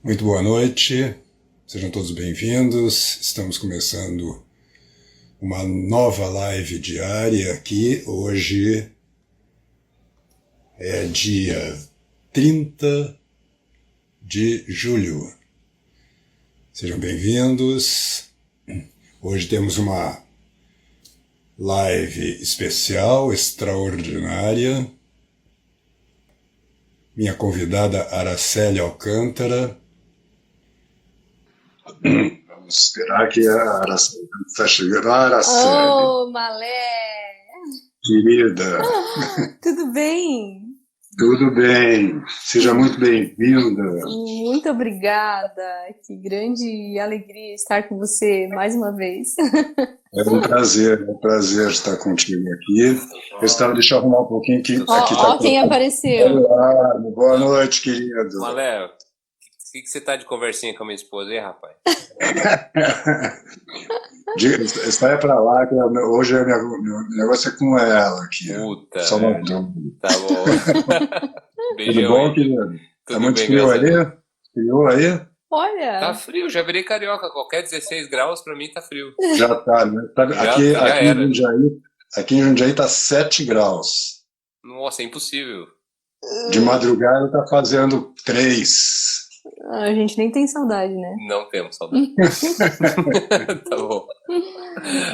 Muito boa noite, sejam todos bem-vindos. Estamos começando uma nova live diária aqui. Hoje é dia 30 de julho. Sejam bem-vindos. Hoje temos uma live especial, extraordinária. Minha convidada Araceli Alcântara. Vamos esperar que a Araceli está chegando. Araceli. Oh, Malé! Querida. Tudo bem? Tudo bem. Seja muito bem-vinda. Muito obrigada. Que grande alegria estar com você mais uma vez. É um prazer estar contigo aqui. Deixa eu arrumar um pouquinho que aqui tá quem apareceu. Olá, boa noite, querido. Malé, o que você tá de conversinha com a minha esposa, hein, rapaz? Saia pra lá, que hoje meu negócio é com ela aqui. Puta. Só uma dúvida. Tá bom. Beijão, Tudo bom, hein? querido? Tudo Tá muito bem, frio graças a aí? Frio aí? Olha, Tá frio, já virei carioca. Qualquer 16 graus pra mim tá frio. Já tá, né? Aqui era. Aqui em Jundiaí tá 7 graus. Nossa, é impossível. De madrugada tá fazendo 3. a gente nem tem saudade, né? Não temos saudade. Tá bom.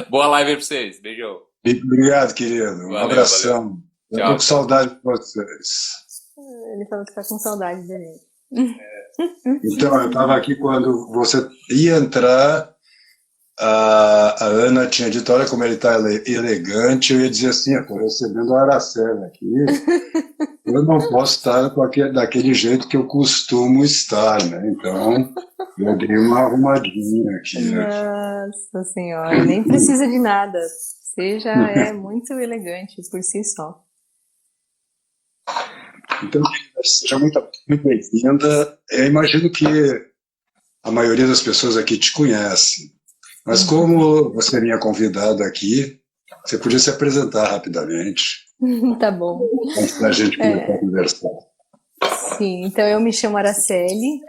Boa live aí pra vocês. Beijão. Obrigado, querido. Um abração. Eu tô com saudade de vocês. Ele falou que tá com saudade da gente. Então, eu estava aqui quando você ia entrar, a Ana tinha dito, olha como ele está elegante, eu ia dizer assim, estou recebendo a Araceli aqui, eu não posso estar daquele jeito que eu costumo estar, né? Então, eu dei uma arrumadinha aqui. Nossa Senhora, nem precisa de nada. Você já é muito elegante por si só. Então, seja muito bem-vinda. Eu imagino que a maioria das pessoas aqui te conhece, mas como você é minha convidada aqui, você podia se apresentar rapidamente. Tá bom. Antes da gente começar a conversar. Sim, então eu me chamo Araceli,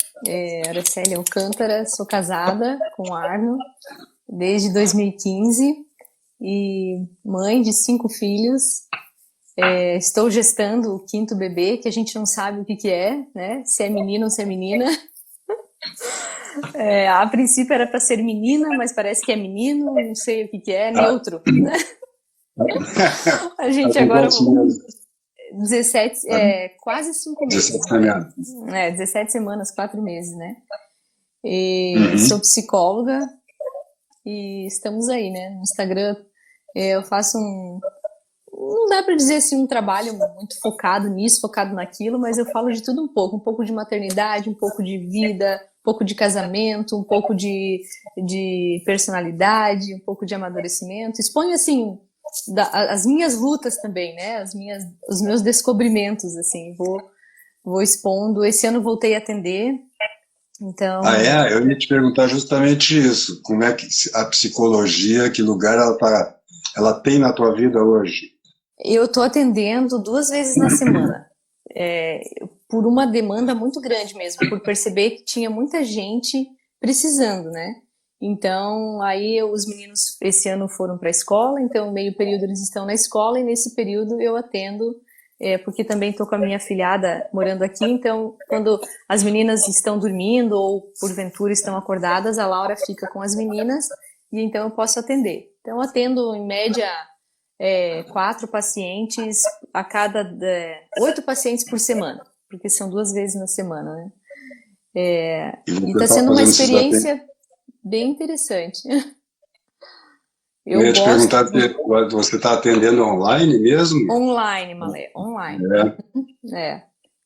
Araceli Alcântara, sou casada com o Arno desde 2015 e mãe de 5 filhos. Estou gestando o 5º bebê, que a gente não sabe o que é, né? Se é menino ou se é menina. A princípio era para ser menina, mas parece que é menino, não sei o que é, neutro. Né? A gente agora... 17, quase 5 meses. 17 semanas, 4 meses, né? Sou psicóloga e estamos aí, né? No Instagram eu faço não dá para dizer assim um trabalho muito focado nisso, focado naquilo, mas eu falo de tudo um pouco de maternidade, um pouco de vida, um pouco de casamento, um pouco de personalidade, um pouco de amadurecimento. Exponho assim as minhas lutas também, né? Os meus descobrimentos, assim, vou expondo. Esse ano voltei a atender, então... Eu ia te perguntar justamente isso. Como é que a psicologia, que lugar ela tem na tua vida hoje? Eu estou atendendo 2 vezes na semana, por uma demanda muito grande mesmo, por perceber que tinha muita gente precisando, né? Então, aí os meninos esse ano foram para a escola, então meio período eles estão na escola e nesse período eu atendo, porque também estou com a minha afilhada morando aqui, então quando as meninas estão dormindo ou porventura estão acordadas, a Laura fica com as meninas e então eu posso atender. Então, eu atendo em média 4 pacientes a cada 8 pacientes por semana, porque são 2 vezes na semana, né? E está sendo uma experiência bem interessante. Eu ia te perguntar se você está atendendo online mesmo? Online, Malé, online.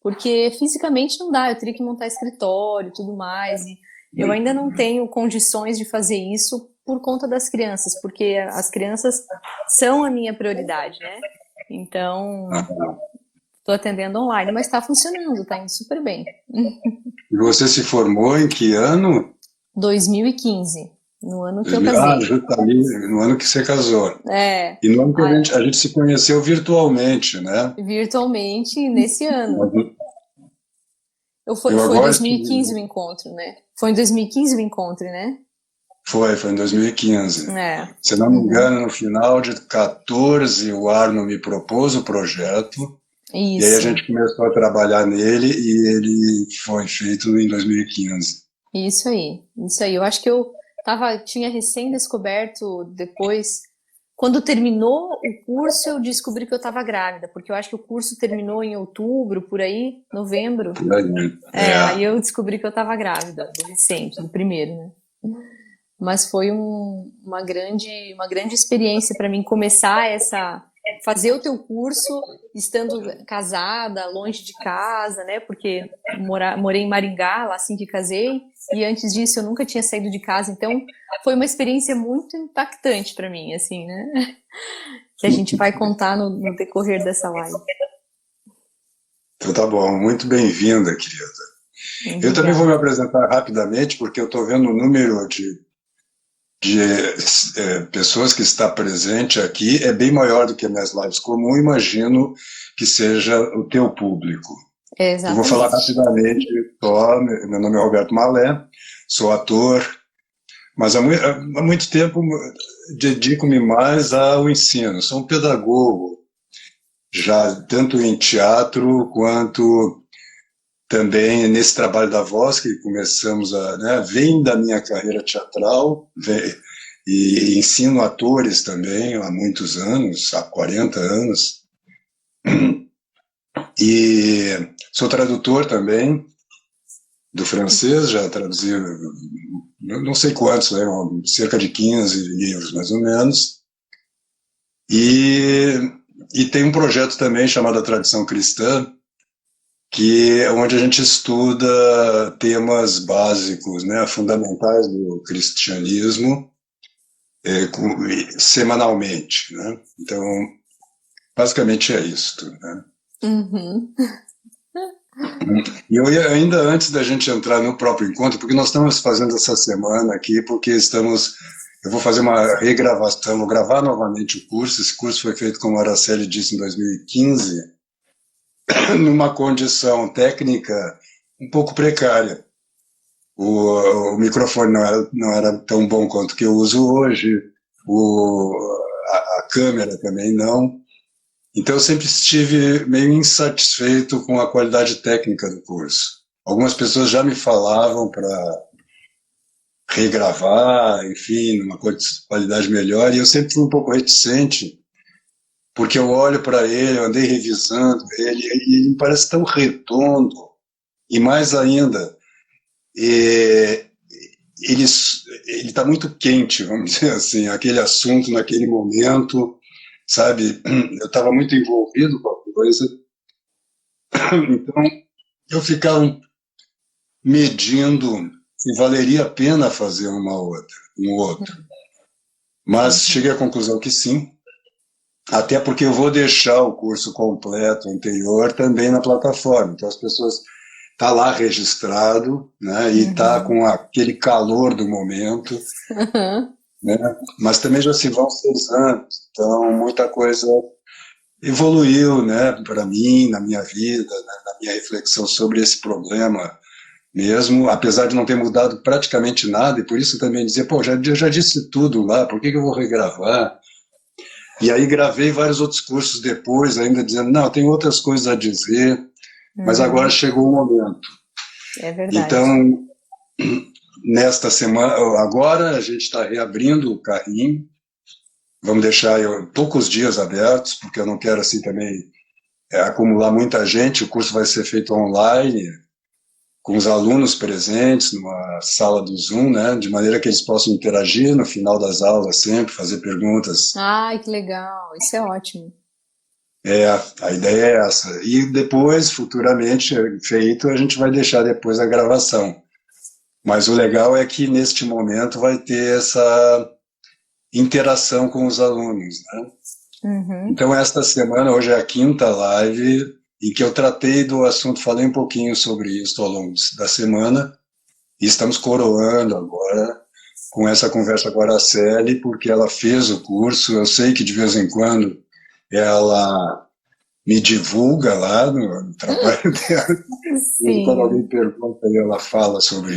Porque fisicamente não dá, eu teria que montar escritório e tudo mais, e eu ainda não tenho condições de fazer isso por conta das crianças, porque as crianças são a minha prioridade, né? Então, estou atendendo online, mas está funcionando, está indo super bem. E você se formou em que ano? 2015, no ano que eu casei. Justamente no ano que você casou. E no ano que a gente se conheceu virtualmente, né? Virtualmente, nesse ano. Foi Eu em agora 2015 o encontro, né? Foi em 2015 o encontro, né? foi em 2015. É. Se não me engano, no final de 14, o Arno me propôs o projeto, e aí a Isso, gente começou a trabalhar nele, e ele foi feito em 2015. isso aí, isso aí. Eu acho que tinha recém-descoberto depois, quando terminou o curso, eu descobri que eu estava grávida, porque eu acho que o curso terminou em outubro, por aí, novembro. Por aí, né? Aí eu descobri que eu estava grávida, do recente, do primeiro, né? Mas foi uma grande experiência para mim fazer o teu curso estando casada, longe de casa, né? Porque morei em Maringá, lá assim que casei, e antes disso eu nunca tinha saído de casa, então foi uma experiência muito impactante para mim, assim, né? Que a gente vai contar no decorrer dessa live. Então tá bom, muito bem-vinda, querida. Eu também vou me apresentar rapidamente, porque eu estou vendo o número de pessoas que está presente aqui é bem maior do que minhas lives comum, imagino que seja o teu público. Eu vou falar rapidamente, meu nome é Roberto Malé, sou ator, mas há muito tempo dedico-me mais ao ensino, sou um pedagogo, já tanto em teatro quanto também nesse trabalho da voz que começamos vem da minha carreira teatral, e ensino atores também há muitos anos, há 40 anos, e sou tradutor também do francês, já traduzi não sei quantos, né, cerca de 15 livros mais ou menos, e tem um projeto também chamado A Tradição Cristã, que é onde a gente estuda temas básicos, né, fundamentais do cristianismo, semanalmente, né? Então, basicamente é isso, né? Uhum. E eu ainda antes da gente entrar no próprio encontro, porque nós estamos fazendo essa semana aqui, porque eu vou fazer uma regravação, vou gravar novamente o curso. Esse curso foi feito, como a Araceli disse, em 2015, numa condição técnica um pouco precária. O microfone não era tão bom quanto que eu uso hoje, a câmera também não. Então eu sempre estive meio insatisfeito com a qualidade técnica do curso. Algumas pessoas já me falavam para regravar, enfim, numa qualidade melhor, e eu sempre fui um pouco reticente, porque eu olho para ele, eu andei revisando ele, e ele me parece tão redondo, e mais ainda, ele está muito quente, vamos dizer assim, aquele assunto naquele momento, sabe? Eu estava muito envolvido com a coisa, então eu ficava medindo se valeria a pena fazer um outro. Mas cheguei à conclusão que sim, até porque eu vou deixar o curso completo anterior também na plataforma, então as pessoas tá lá registrado, né, e tá com aquele calor do momento, né, mas também já se vão 6 anos, então muita coisa evoluiu, né, para mim, na minha vida, né, na minha reflexão sobre esse problema mesmo, apesar de não ter mudado praticamente nada, e por isso também dizer, pô, eu já disse tudo lá, por que eu vou regravar? E aí gravei vários outros cursos depois, ainda dizendo, não, tem outras coisas a dizer, mas agora chegou o momento. É verdade. Então, nesta semana, agora a gente está reabrindo o carrinho, vamos deixar poucos dias abertos, porque eu não quero assim também acumular muita gente, o curso vai ser feito online, com os alunos presentes numa sala do Zoom, né, de maneira que eles possam interagir no final das aulas sempre, fazer perguntas. Ai, que legal, isso é ótimo. A ideia é essa. E depois, futuramente feito, a gente vai deixar depois a gravação. Mas o legal é que neste momento vai ter essa interação com os alunos, né? Então esta semana, hoje é a 5ª live, em que eu tratei do assunto, falei um pouquinho sobre isso ao longo da semana, e estamos coroando agora com essa conversa com a Araceli, porque ela fez o curso, eu sei que de vez em quando ela me divulga lá no trabalho dela. E quando alguém pergunta, ela fala sobre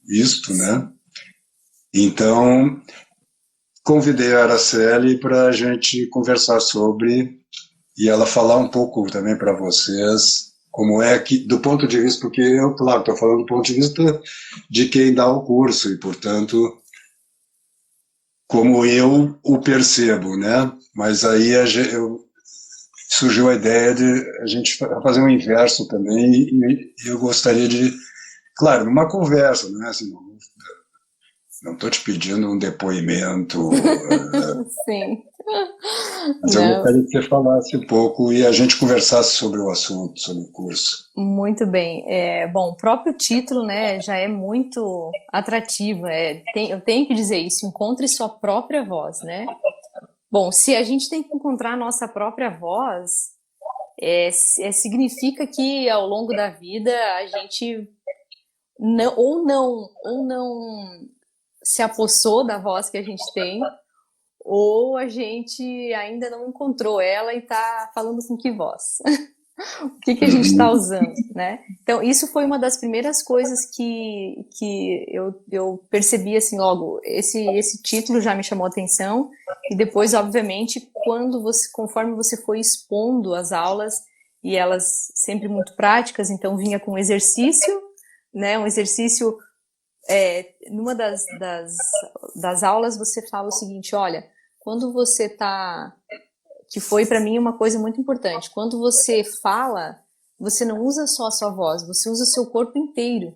isto, né? Então, convidei a Araceli para a gente conversar sobre, e ela falar um pouco também para vocês, como é que, do ponto de vista, porque eu, claro, estou falando do ponto de vista de quem dá o curso, e, portanto, como eu o percebo, né? Mas aí surgiu a ideia de a gente fazer um inverso também, e eu gostaria de, claro, numa conversa, não é assim, não estou te pedindo um depoimento, Sim. mas eu gostaria que você falasse um pouco e a gente conversasse sobre o assunto, sobre o curso. Muito bem. Bom, o próprio título, né, já é muito atrativo. Eu tenho que dizer isso, encontre sua própria voz, né? Bom, se a gente tem que encontrar a nossa própria voz, significa que ao longo da vida a gente não se apossou da voz que a gente tem, ou a gente ainda não encontrou ela e está falando com que voz? O que a gente está usando, né? Então, isso foi uma das primeiras coisas que eu percebi, assim, logo, esse título já me chamou a atenção, e depois, obviamente, conforme você foi expondo as aulas, e elas sempre muito práticas, então vinha com exercício, né? Um exercício, numa das aulas você fala o seguinte, olha, quando você está... que foi para mim uma coisa muito importante. Quando você fala, você não usa só a sua voz, você usa o seu corpo inteiro.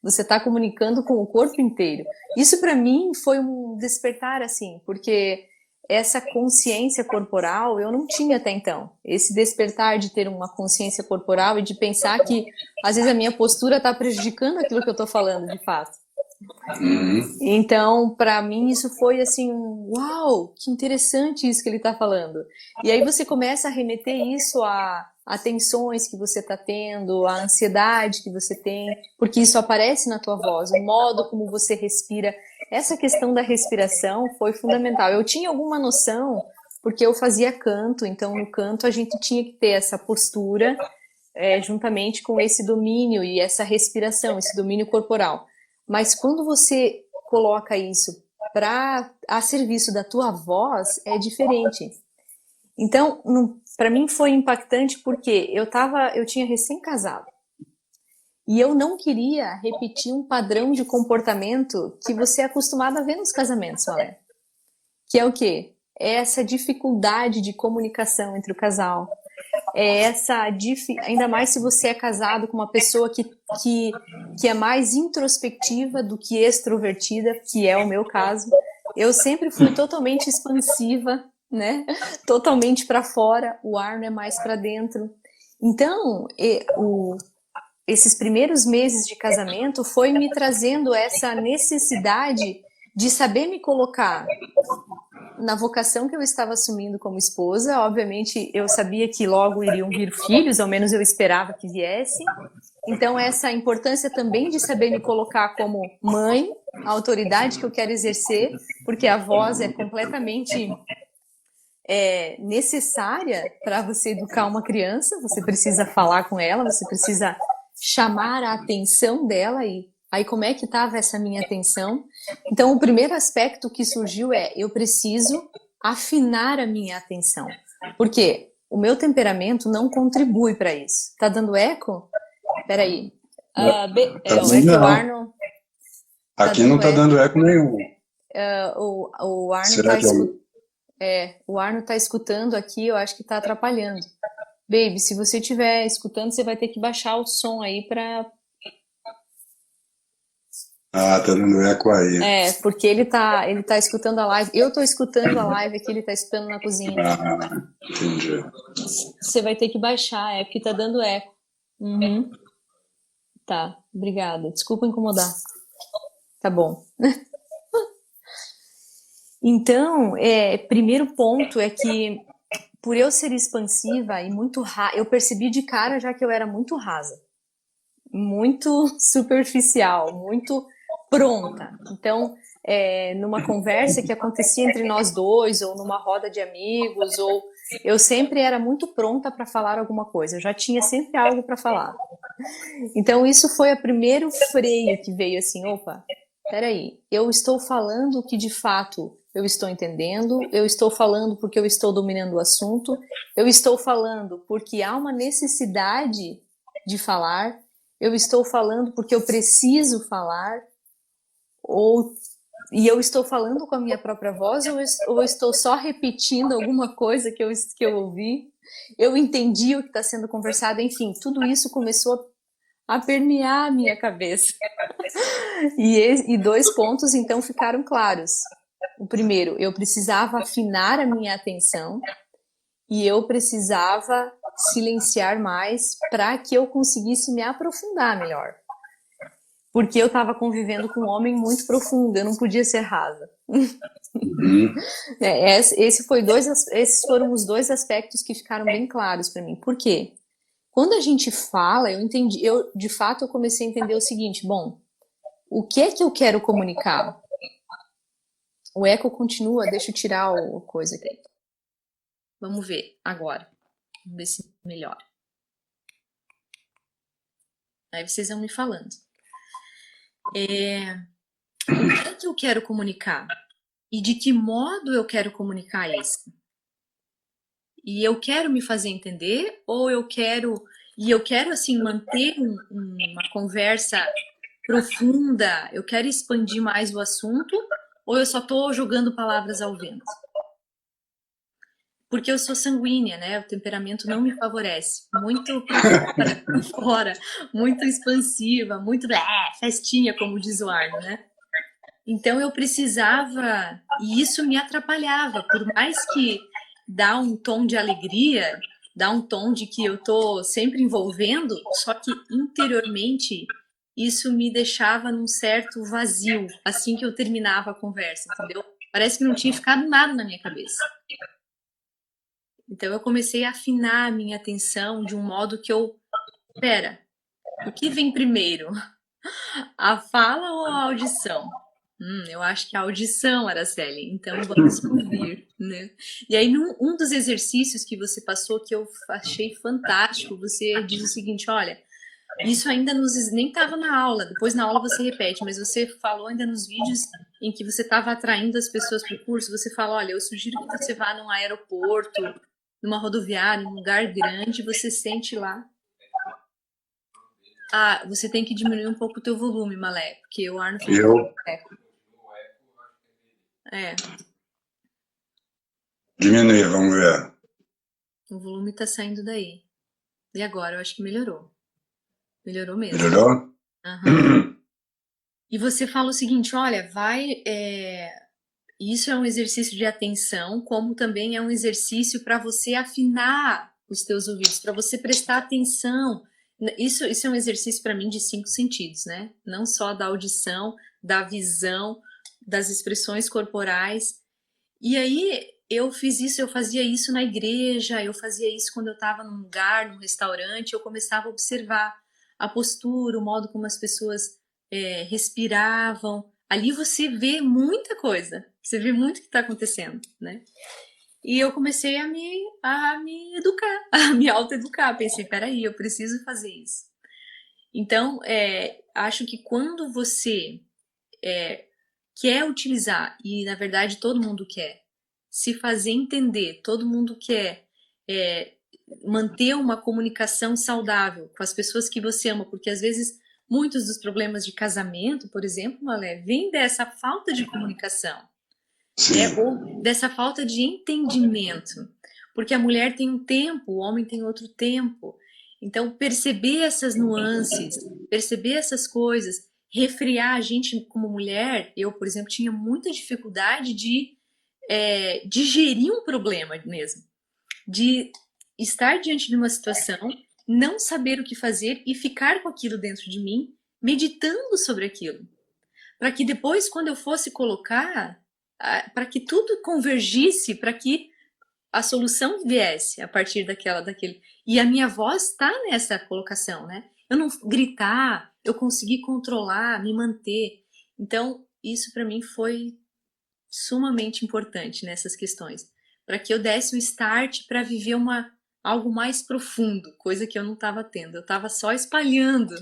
Você está comunicando com o corpo inteiro. Isso para mim foi um despertar, assim, porque essa consciência corporal eu não tinha até então. Esse despertar de ter uma consciência corporal e de pensar que às vezes a minha postura está prejudicando aquilo que eu estou falando, de fato. Então, para mim, isso foi assim, uau, que interessante isso que ele está falando. E aí você começa a remeter isso a tensões que você está tendo, a ansiedade que você tem, porque isso aparece na tua voz, o modo como você respira. Essa questão da respiração foi fundamental. Eu tinha alguma noção, porque eu fazia canto, então no canto a gente tinha que ter essa postura, juntamente com esse domínio e essa respiração, esse domínio corporal. Mas quando você coloca isso a serviço da tua voz, é diferente. Então, para mim foi impactante porque eu tinha recém-casado. E eu não queria repetir um padrão de comportamento que você é acostumado a ver nos casamentos, Valé. Que é o quê? É essa dificuldade de comunicação entre o casal. Ainda mais se você é casado com uma pessoa que é mais introspectiva do que extrovertida, que é o meu caso. Eu sempre fui totalmente expansiva, né? Totalmente para fora, o Arno é mais para dentro. Então, esses primeiros meses de casamento foi me trazendo essa necessidade de saber me colocar na vocação que eu estava assumindo como esposa. Obviamente, eu sabia que logo iriam vir filhos, ao menos eu esperava que viesse. Então, essa importância também de saber me colocar como mãe, a autoridade que eu quero exercer, porque a voz é completamente necessária para você educar uma criança. Você precisa falar com ela, você precisa chamar a atenção dela. E aí, como é que estava essa minha atenção? Então, o primeiro aspecto que surgiu eu preciso afinar a minha atenção. Porque o meu temperamento não contribui para isso. Tá dando eco? Peraí. O Arno... Aqui não tá dando eco nenhum. O Arno Será que o Arno está escutando aqui, eu acho que está atrapalhando. Baby, se você estiver escutando, você vai ter que baixar o som aí para... tá dando eco aí. Porque ele tá escutando a live. Eu tô escutando a live aqui, ele tá escutando na cozinha. Entendi. Você vai ter que baixar, porque tá dando eco. Uhum. Tá, obrigada. Desculpa incomodar. Tá bom. Então, primeiro ponto é que, por eu ser expansiva e muito eu percebi de cara já que eu era muito rasa. Muito superficial, muito pronta. Então, numa conversa que acontecia entre nós dois, ou numa roda de amigos, ou eu sempre era muito pronta para falar alguma coisa, eu já tinha sempre algo para falar. Então isso foi o primeiro freio que veio assim, opa, peraí, eu estou falando o que de fato eu estou entendendo, eu estou falando porque eu estou dominando o assunto, eu estou falando porque há uma necessidade de falar, eu estou falando porque eu preciso falar, e eu estou falando com a minha própria voz ou eu estou só repetindo alguma coisa que eu ouvi, eu entendi o que está sendo conversado, enfim, tudo isso começou a permear a minha cabeça. E 2 pontos, então, ficaram claros. O primeiro, eu precisava afinar a minha atenção e eu precisava silenciar mais para que eu conseguisse me aprofundar melhor. Porque eu estava convivendo com um homem muito profundo, eu não podia ser rasa. Esses foram os 2 aspectos que ficaram bem claros para mim. Por quê? Quando a gente fala, de fato eu comecei a entender o seguinte, bom, o que é que eu quero comunicar? O eco continua, deixa eu tirar a coisa aqui. Vamos ver agora. Vamos ver se melhora. Aí vocês vão me falando. O que é que eu quero comunicar? E de que modo eu quero comunicar isso? E eu quero me fazer entender ou eu quero assim manter uma conversa profunda, eu quero expandir mais o assunto ou eu só estou jogando palavras ao vento? Porque eu sou sanguínea, né? O temperamento não me favorece. Muito para fora, muito expansiva, muito festinha, como diz o Arno, né? Então eu precisava, e isso me atrapalhava, por mais que dá um tom de alegria, dá um tom de que eu tô sempre envolvendo, só que interiormente isso me deixava num certo vazio, assim que eu terminava a conversa, entendeu? Parece que não tinha ficado nada na minha cabeça. Então eu comecei a afinar a minha atenção de um modo que espera, o que vem primeiro? A fala ou a audição? Eu acho que a audição, Araceli, então vamos ouvir, né? E aí, um dos exercícios que você passou, que eu achei fantástico, você diz o seguinte, olha, isso ainda nem estava na aula, depois na aula você repete, mas você falou ainda nos vídeos em que você estava atraindo as pessoas para o curso, você fala, olha, eu sugiro que você vá num aeroporto, numa rodoviária, num lugar grande, você sente lá. Ah, você tem que diminuir um pouco o teu volume, Malé, porque o Arno falou eco. Diminuir, vamos ver. O volume tá saindo daí. E agora? Eu acho que melhorou. Melhorou mesmo. Melhorou? Uhum. E você fala o seguinte, olha, isso é um exercício de atenção, como também é um exercício para você afinar os teus ouvidos, para você prestar atenção. Isso é um exercício para mim de 5 sentidos, né? Não só da audição, da visão, das expressões corporais. E aí eu fazia isso na igreja, eu fazia isso quando eu estava num lugar, num restaurante, eu começava a observar a postura, o modo como as pessoas respiravam. Ali você vê muita coisa, você vê muito o que está acontecendo, né? E eu comecei a me educar, a me autoeducar. Pensei, peraí, eu preciso fazer isso. Então, acho que quando você quer utilizar, e na verdade todo mundo quer, se fazer entender, todo mundo quer manter uma comunicação saudável com as pessoas que você ama, porque às vezes muitos dos problemas de casamento, por exemplo, Malé, vem dessa falta de comunicação, ou dessa falta de entendimento, porque a mulher tem um tempo, o homem tem outro tempo. Então, perceber essas nuances, perceber essas coisas, refrear a gente como mulher, eu, por exemplo, tinha muita dificuldade de digerir um problema mesmo, de estar diante de uma situação, não saber o que fazer e ficar com aquilo dentro de mim, meditando sobre aquilo, para que depois, quando eu fosse colocar, para que tudo convergisse, para que a solução viesse a partir daquele. E a minha voz está nessa colocação, né? Eu não gritar, eu consegui controlar, me manter. Então, isso para mim foi sumamente importante nessas questões, para que eu desse o start para viver algo mais profundo, coisa que eu não estava tendo. Eu estava só espalhando.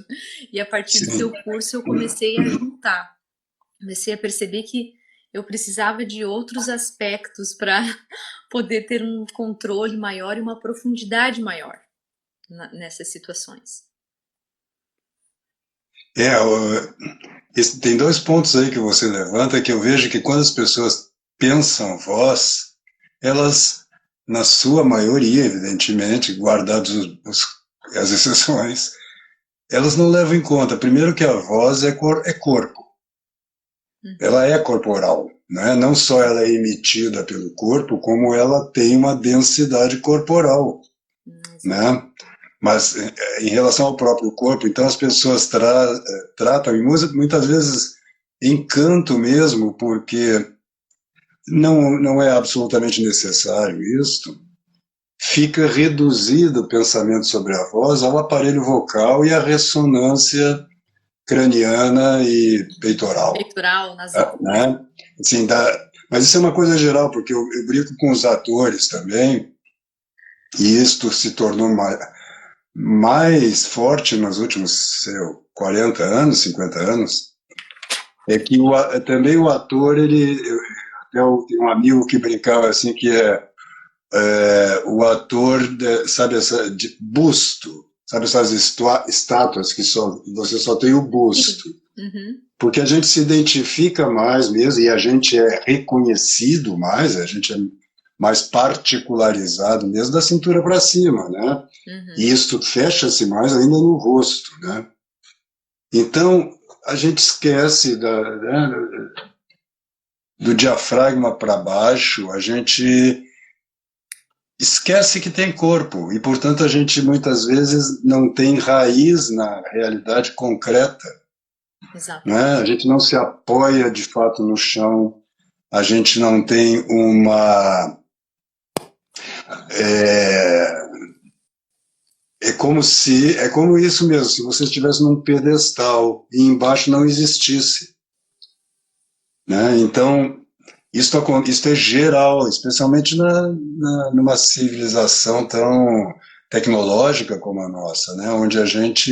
E a partir do seu curso eu comecei a juntar. Comecei a perceber que eu precisava de outros aspectos para poder ter um controle maior e uma profundidade maior nessas situações. Tem dois pontos aí que você levanta, que eu vejo que quando as pessoas pensam voz, elas, na sua maioria, evidentemente, guardados as exceções, elas não levam em conta, primeiro, que a voz é corpo. Ela é corporal, né? Não só ela é emitida pelo corpo, como ela tem uma densidade corporal, né? Mas em relação ao próprio corpo, então as pessoas tratam, e muitas vezes em canto mesmo, porque não é absolutamente necessário isso, fica reduzido o pensamento sobre a voz ao aparelho vocal e à ressonância craniana e peitoral. Peitoral, nasal. Né? Assim, mas isso é uma coisa geral, porque eu brinco com os atores também, e isto se tornou mais forte nos últimos 40 anos, 50 anos, é que também o ator, eu tenho um amigo que brincava assim, que o ator, sabe, de busto, sabe essas estátuas que você só tem o busto. Porque a gente se identifica mais mesmo, e a gente é reconhecido mais, a gente é mais particularizado mesmo da cintura para cima, né? E isso fecha-se mais ainda no rosto, né? Então, a gente esquece do diafragma para baixo, a gente esquece que tem corpo, e portanto a gente muitas vezes não tem raiz na realidade concreta. Exato. Né? A gente não se apoia de fato no chão, a gente não tem uma... É como isso mesmo, se você estivesse num pedestal e embaixo não existisse. Né? Então, isso é geral, especialmente numa civilização tão tecnológica como a nossa, né? Onde a gente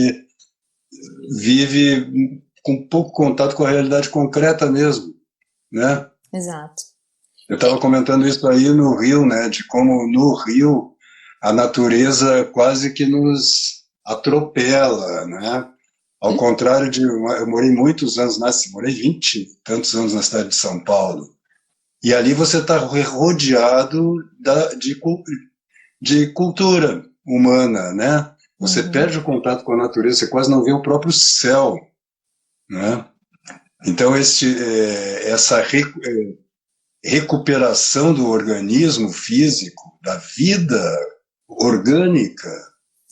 vive com pouco contato com a realidade concreta mesmo. Né? Exato. Eu estava comentando isso aí no Rio, né? De como no Rio a natureza quase que nos atropela, né? Ao contrário eu morei muitos anos, morei 20 e tantos anos na cidade de São Paulo, e ali você está rodeado de cultura humana, né? Você perde o contato com a natureza, você quase não vê o próprio céu, né? Então essa recuperação do organismo físico, da vida orgânica,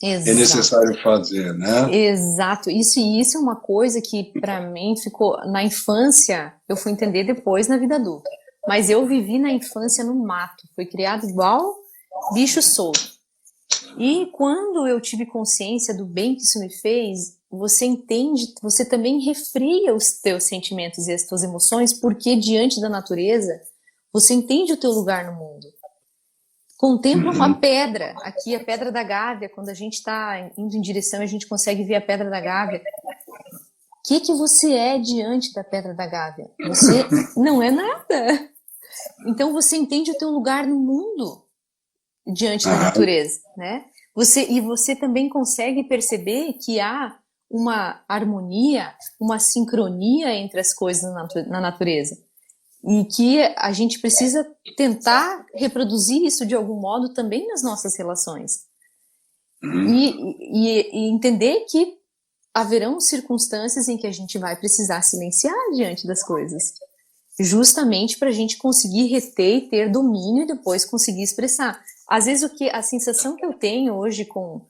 Exato. É necessário fazer, né? Exato. Isso é uma coisa que, para mim, ficou... Na infância, eu fui entender depois na vida adulta. Mas eu vivi na infância no mato. Fui criado igual bicho solto. E quando eu tive consciência do bem que isso me fez, você entende, você também refreia os teus sentimentos e as tuas emoções, porque diante da natureza, você entende o teu lugar no mundo. Contempla uma pedra, aqui a Pedra da Gávea, quando a gente está indo em direção, a gente consegue ver a Pedra da Gávea. O que você é diante da Pedra da Gávea? Você não é nada. Então você entende o teu lugar no mundo diante da natureza, né? Você também consegue perceber que há uma harmonia, uma sincronia entre as coisas na natureza. E que a gente precisa tentar reproduzir isso de algum modo também nas nossas relações. E entender que haverão circunstâncias em que a gente vai precisar silenciar diante das coisas. Justamente para a gente conseguir reter e ter domínio e depois conseguir expressar. Às vezes a sensação que eu tenho hoje com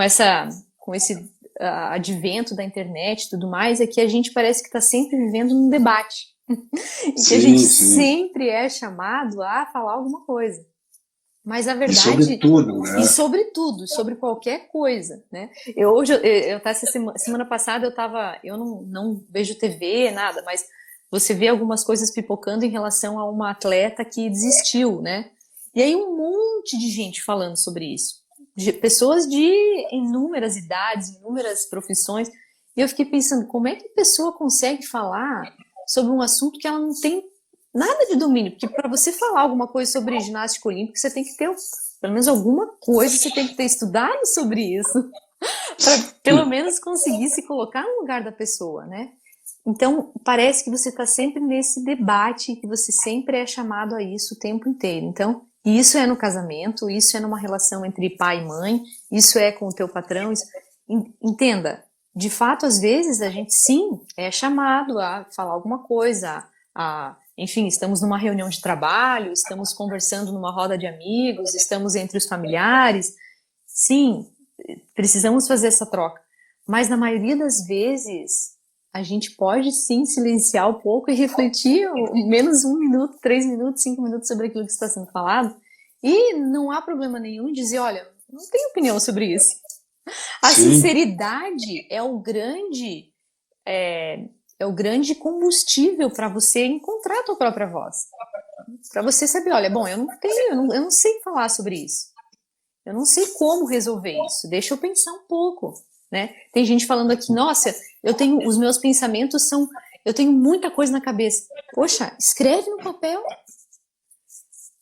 esse advento da internet e tudo mais é que a gente parece que está sempre vivendo num debate. Que a gente sempre é chamado a falar alguma coisa. Mas a verdade... E sobre tudo, né? E sobre tudo, sobre qualquer coisa, né? Semana passada eu não vejo TV, nada, mas você vê algumas coisas pipocando em relação a uma atleta que desistiu, né? E aí um monte de gente falando sobre isso. Pessoas de inúmeras idades, inúmeras profissões. E eu fiquei pensando, como é que a pessoa consegue falar sobre um assunto que ela não tem nada de domínio? Porque para você falar alguma coisa sobre ginástica olímpica, você tem que ter, pelo menos alguma coisa, você tem que ter estudado sobre isso. Para pelo menos conseguir se colocar no lugar da pessoa, né? Então, parece que você está sempre nesse debate, que você sempre é chamado a isso o tempo inteiro. Então, isso é no casamento, isso é numa relação entre pai e mãe, isso é com o teu patrão. Entenda, de fato, às vezes, a gente sim é chamado a falar alguma coisa, enfim, estamos numa reunião de trabalho, estamos conversando numa roda de amigos, estamos entre os familiares. Sim, precisamos fazer essa troca. Mas na maioria das vezes, a gente pode sim silenciar um pouco e refletir menos 1 minuto, 3 minutos, 5 minutos sobre aquilo que está sendo falado. E não há problema nenhum em dizer, olha, não tenho opinião sobre isso. A sinceridade é o grande combustível para você encontrar a tua própria voz. Para você saber, olha, bom, eu não sei falar sobre isso. Eu não sei como resolver isso. Deixa eu pensar um pouco, né? Tem gente falando aqui, nossa, os meus pensamentos eu tenho muita coisa na cabeça. Poxa, escreve no papel.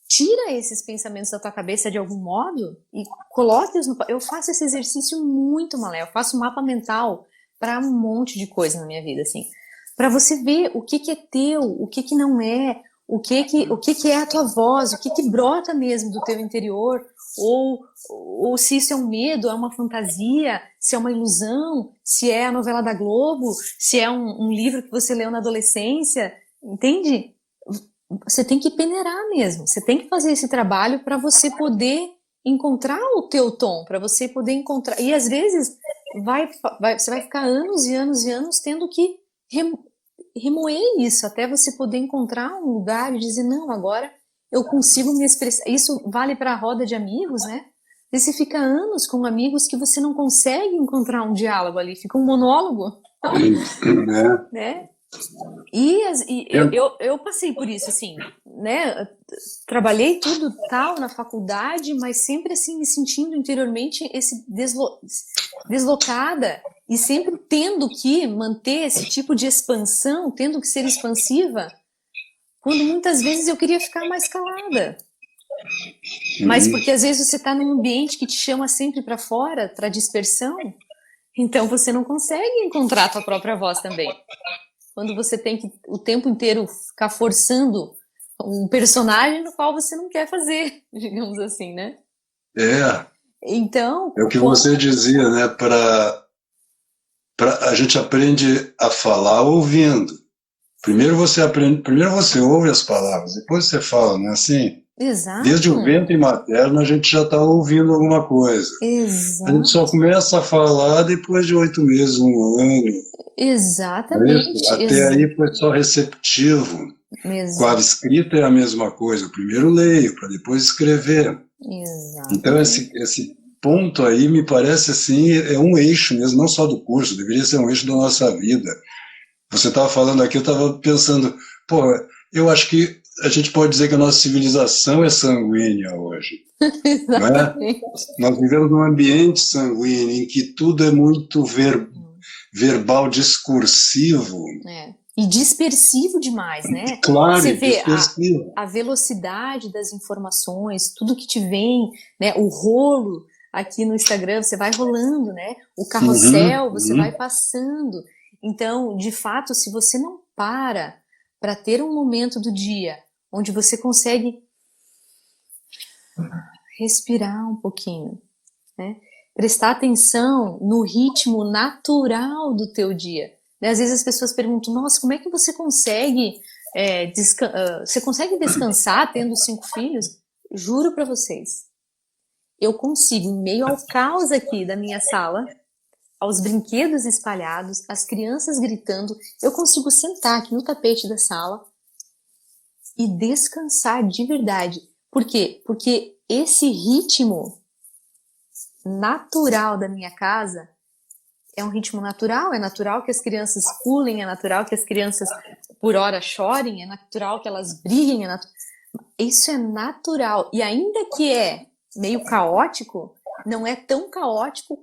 Tira esses pensamentos da tua cabeça de algum modo e coloque-os no papel. Eu faço esse exercício muito, Malé. Eu faço um mapa mental para um monte de coisa na minha vida, assim. Para você ver o que é teu, o que não é, o que é a tua voz, o que brota mesmo do teu interior, ou se isso é um medo, é uma fantasia, se é uma ilusão, se é a novela da Globo, se é um livro que você leu na adolescência, entende? Você tem que peneirar mesmo, você tem que fazer esse trabalho para você poder encontrar o teu tom, para você poder encontrar, e às vezes você vai ficar anos e anos e anos tendo que remoer isso, até você poder encontrar um lugar e dizer, não, agora eu consigo me expressar. Isso vale para a roda de amigos, né? E você fica anos com amigos que você não consegue encontrar um diálogo ali, fica um monólogo, né? E eu passei por isso, assim, né? Trabalhei tudo tal na faculdade, mas sempre assim me sentindo interiormente deslocada e sempre tendo que manter esse tipo de expansão, tendo que ser expansiva, quando muitas vezes eu queria ficar mais calada. Mas porque às vezes você está num ambiente que te chama sempre para fora, para dispersão, então você não consegue encontrar a tua própria voz também. Quando você tem que o tempo inteiro ficar forçando um personagem no qual você não quer fazer, digamos assim, né? Então... É o que você dizia, né? A gente aprende a falar ouvindo. Primeiro você ouve as palavras, depois você fala, não é assim? Exato. Desde o ventre materno a gente já está ouvindo alguma coisa. Exato. A gente só começa a falar depois de 8 meses, 1 ano. Exatamente. Até aí foi só receptivo. Com a escrita é a mesma coisa. Primeiro leio, para depois escrever. Exato. Então esse ponto aí me parece assim, é um eixo mesmo, não só do curso, deveria ser um eixo da nossa vida. Você estava falando aqui, eu estava pensando, eu acho que a gente pode dizer que a nossa civilização é sanguínea hoje. Exatamente. Não é? Nós vivemos num ambiente sanguíneo em que tudo é muito verbal, discursivo. E dispersivo demais, né? Claro, você vê dispersivo. A velocidade das informações, tudo que te vem, né? O rolo aqui no Instagram, você vai rolando, né? O carrossel, você vai passando. Então, de fato, se você não para ter um momento do dia onde você consegue respirar um pouquinho, né? Prestar atenção no ritmo natural do teu dia. Às vezes as pessoas perguntam, nossa, como é que você consegue você consegue descansar tendo 5 filhos? Juro para vocês, eu consigo, em meio ao caos aqui da minha sala, aos brinquedos espalhados, as crianças gritando, eu consigo sentar aqui no tapete da sala e descansar de verdade. Por quê? Porque esse ritmo natural da minha casa é um ritmo natural, é natural que as crianças pulem, é natural que as crianças por hora chorem, é natural que elas briguem, isso é natural. E ainda que é meio caótico, não é tão caótico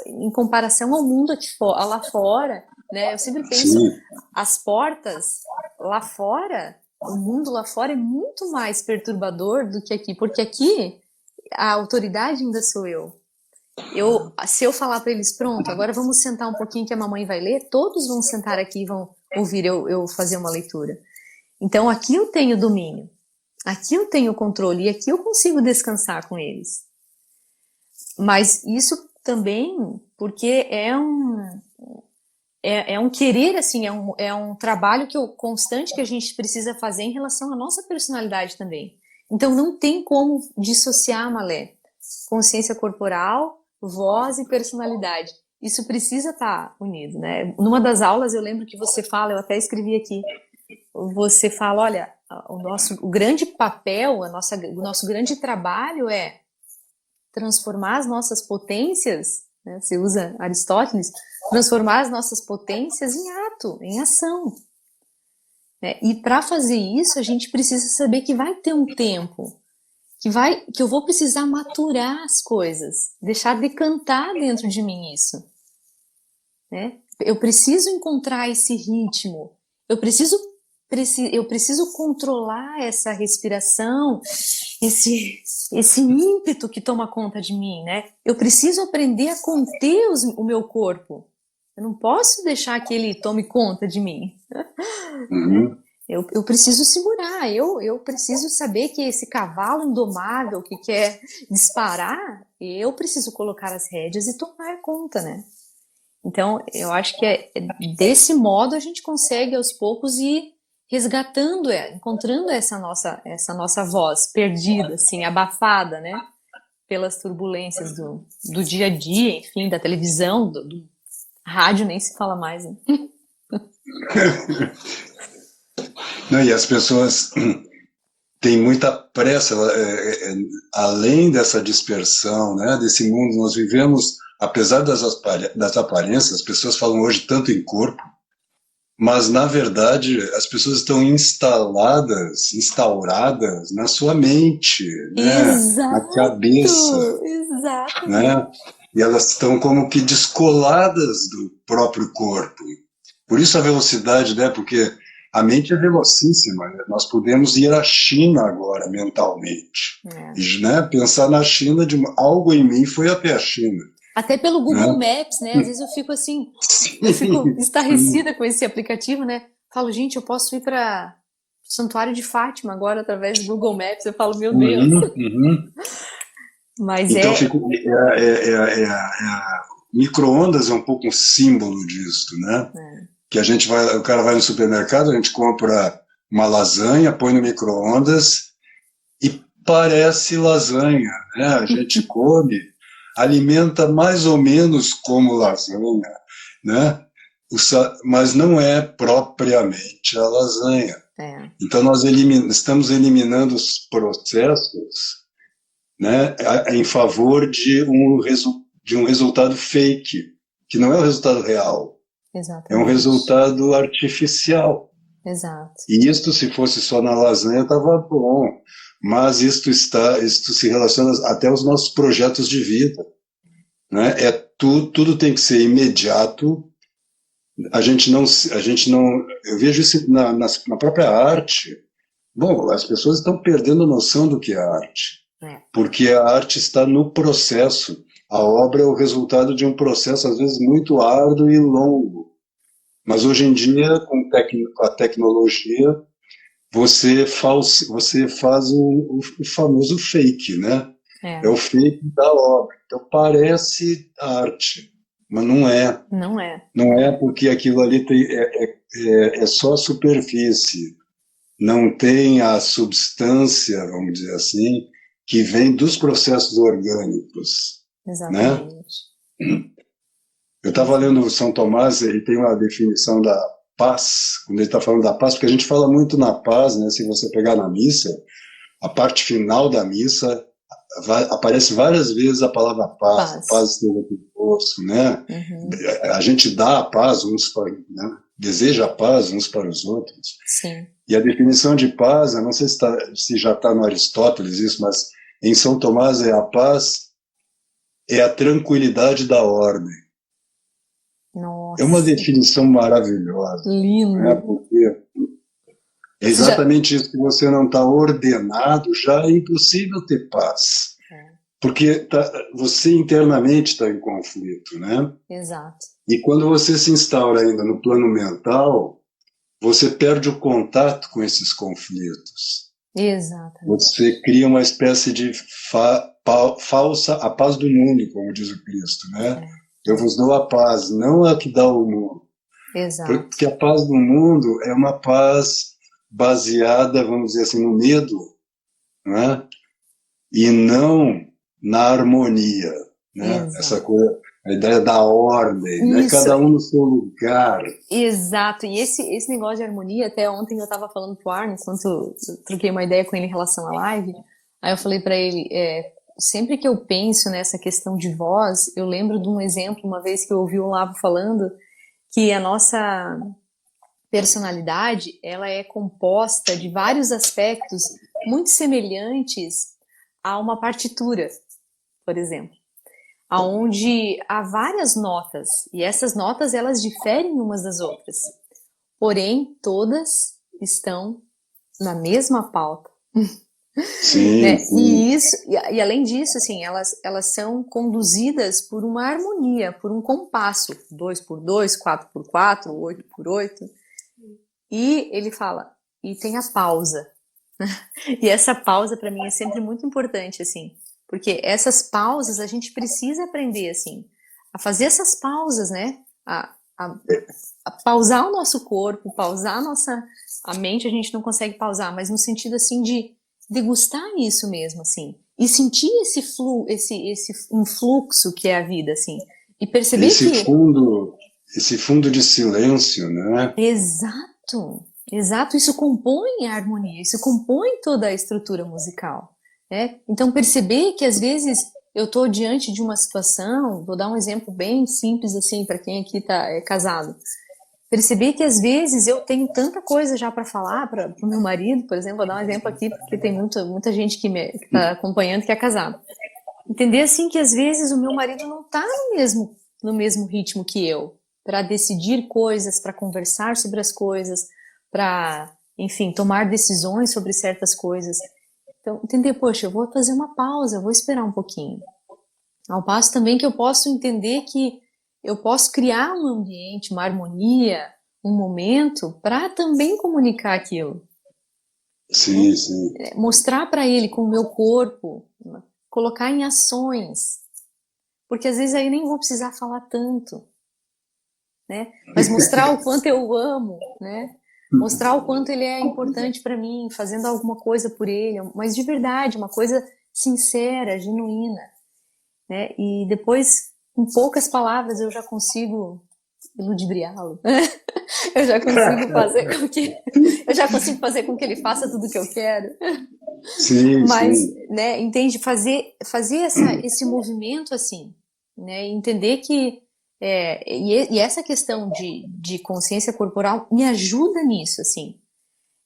em comparação ao mundo lá fora, né? Eu sempre penso, Sim. as portas lá fora, o mundo lá fora é muito mais perturbador do que aqui, porque aqui a autoridade ainda sou eu. Se eu falar para eles, pronto, agora vamos sentar um pouquinho que a mamãe vai ler, todos vão sentar aqui e vão ouvir eu fazer uma leitura. Então aqui eu tenho domínio, aqui eu tenho controle e aqui eu consigo descansar com eles. Mas isso também porque é um querer, assim, é um trabalho constante que a gente precisa fazer em relação à nossa personalidade também. Então não tem como dissociar, Malé, consciência corporal, voz e personalidade. Isso precisa estar unido, né? Numa das aulas eu lembro que você fala, eu até escrevi aqui, você fala, olha, o grande papel, o nosso grande trabalho é transformar as nossas potências, né? Você usa Aristóteles, transformar as nossas potências em ato, em ação. E para fazer isso, a gente precisa saber que vai ter um tempo, que eu vou precisar maturar as coisas, deixar decantar dentro de mim isso. Né? Eu preciso encontrar esse ritmo, eu preciso controlar essa respiração, esse ímpeto que toma conta de mim, né? Eu preciso aprender a conter o meu corpo. Eu não posso deixar que ele tome conta de mim. Uhum. Eu preciso segurar, eu preciso saber que esse cavalo indomável que quer disparar, eu preciso colocar as rédeas e tomar conta, né? Então, eu acho que desse modo a gente consegue aos poucos ir resgatando, encontrando essa nossa voz perdida, assim, abafada, né? Pelas turbulências do dia a dia, enfim, da televisão, do rádio nem se fala mais, né? Não, e as pessoas têm muita pressa, além dessa dispersão, né, desse mundo, nós vivemos, apesar das aparências, as pessoas falam hoje tanto em corpo, mas na verdade as pessoas estão instauradas na sua mente, né, Exato, na cabeça, exato. né, e elas estão como que descoladas do próprio corpo. Por isso a velocidade, né, porque a mente é velocíssima, né? Nós podemos ir à China agora, mentalmente. E, né, pensar na China, algo em mim foi até a China. Até pelo Google Maps, né? Às vezes eu fico assim, estarrecida com esse aplicativo, né? Falo, gente, eu posso ir para o Santuário de Fátima agora através do Google Maps. Eu falo, meu Deus. Mas então, micro-ondas é um pouco um símbolo disso, né? Que o cara vai no supermercado, a gente compra uma lasanha, põe no micro-ondas e parece lasanha, né? A gente come, alimenta mais ou menos como lasanha, né? Mas não é propriamente a lasanha. Então nós estamos eliminando os processos, né, em favor de um resultado fake, que não é o resultado real. Exatamente. É um resultado artificial. Exato. E isto, se fosse só na lasanha, estava bom. Mas isto se relaciona até aos nossos projetos de vida. Né? Tudo tem que ser imediato. A gente não. Eu vejo isso na própria arte. Bom, as pessoas estão perdendo a noção do que é arte. Porque a arte está no processo. A obra é o resultado de um processo, às vezes, muito árduo e longo. Mas hoje em dia, com a tecnologia, você faz o famoso fake, né? É o fake da obra. Então parece arte, mas não é. Não é. Não é porque aquilo ali é só superfície. Não tem a substância, vamos dizer assim, que vem dos processos orgânicos. Exatamente. Né? Eu estava lendo São Tomás, ele tem uma definição da paz, quando ele está falando da paz, porque a gente fala muito na paz, né? Se você pegar na missa, a parte final da missa, aparece várias vezes a palavra paz. A paz esteja convosco, né? A gente dá a paz, né? deseja a paz uns para os outros. Sim. E a definição de paz, eu não sei se já está no Aristóteles isso, mas em São Tomás a paz é a tranquilidade da ordem. Nossa. É uma definição maravilhosa. Lindo. Né? Porque é exatamente isso, que você não está ordenado, já é impossível ter paz. Porque você internamente está em conflito, né? Exato. E quando você se instaura ainda no plano mental, você perde o contato com esses conflitos. Exatamente. Você cria uma espécie de falsa, a paz do mundo, como diz o Cristo, né? Eu vos dou a paz, não a que dá o mundo. Exato. Porque a paz do mundo é uma paz baseada, vamos dizer assim, no medo, né? E não na harmonia, né? Essa coisa, a ideia da ordem, né? Cada um no seu lugar. Exato, e esse negócio de harmonia, até ontem eu estava falando pro Arno, enquanto eu troquei uma ideia com ele em relação à live, aí eu falei para ele, sempre que eu penso nessa questão de voz, eu lembro de um exemplo, uma vez que eu ouvi o Olavo falando, que a nossa personalidade, ela é composta de vários aspectos muito semelhantes a uma partitura, por exemplo, aonde há várias notas, e essas notas elas diferem umas das outras, porém todas estão na mesma pauta. Sim, né? sim. E além disso, assim, elas são conduzidas por uma harmonia, por um compasso, 2x2, 4x4, 8x8, e ele fala, e tem a pausa. E essa pausa para mim é sempre muito importante, assim, porque essas pausas a gente precisa aprender, assim, a fazer essas pausas, né? A pausar o nosso corpo, pausar a mente, a gente não consegue pausar, mas no sentido, assim, de degustar isso mesmo, assim, e sentir esse influxo que é a vida, assim, e perceber esse fundo de silêncio, né? Exato, isso compõe a harmonia, isso compõe toda a estrutura musical, né? Então perceber que às vezes eu estou diante de uma situação, vou dar um exemplo bem simples assim para quem aqui é casado, perceber que às vezes eu tenho tanta coisa já para falar para o meu marido, por exemplo, vou dar um exemplo aqui porque tem muita gente que está acompanhando que é casado, entender assim que às vezes o meu marido não está no mesmo ritmo que eu, para decidir coisas, para conversar sobre as coisas, para, enfim, tomar decisões sobre certas coisas. Então, entender, poxa, eu vou fazer uma pausa, eu vou esperar um pouquinho. Ao passo também que eu posso entender que eu posso criar um ambiente, uma harmonia, um momento para também comunicar aquilo. Sim, né? Sim. Mostrar para ele com o meu corpo, colocar em ações, porque às vezes aí nem vou precisar falar tanto, né? Mas mostrar o quanto eu amo, né? Mostrar o quanto ele é importante para mim, fazendo alguma coisa por ele, mas de verdade, uma coisa sincera, genuína, né? E depois, com poucas palavras, eu já consigo ludibriá-lo. Eu já consigo fazer com que ele faça tudo o que eu quero. Sim, mas, sim. né, entende? Fazer esse movimento assim, né? Entender que e essa questão de consciência corporal me ajuda nisso, assim.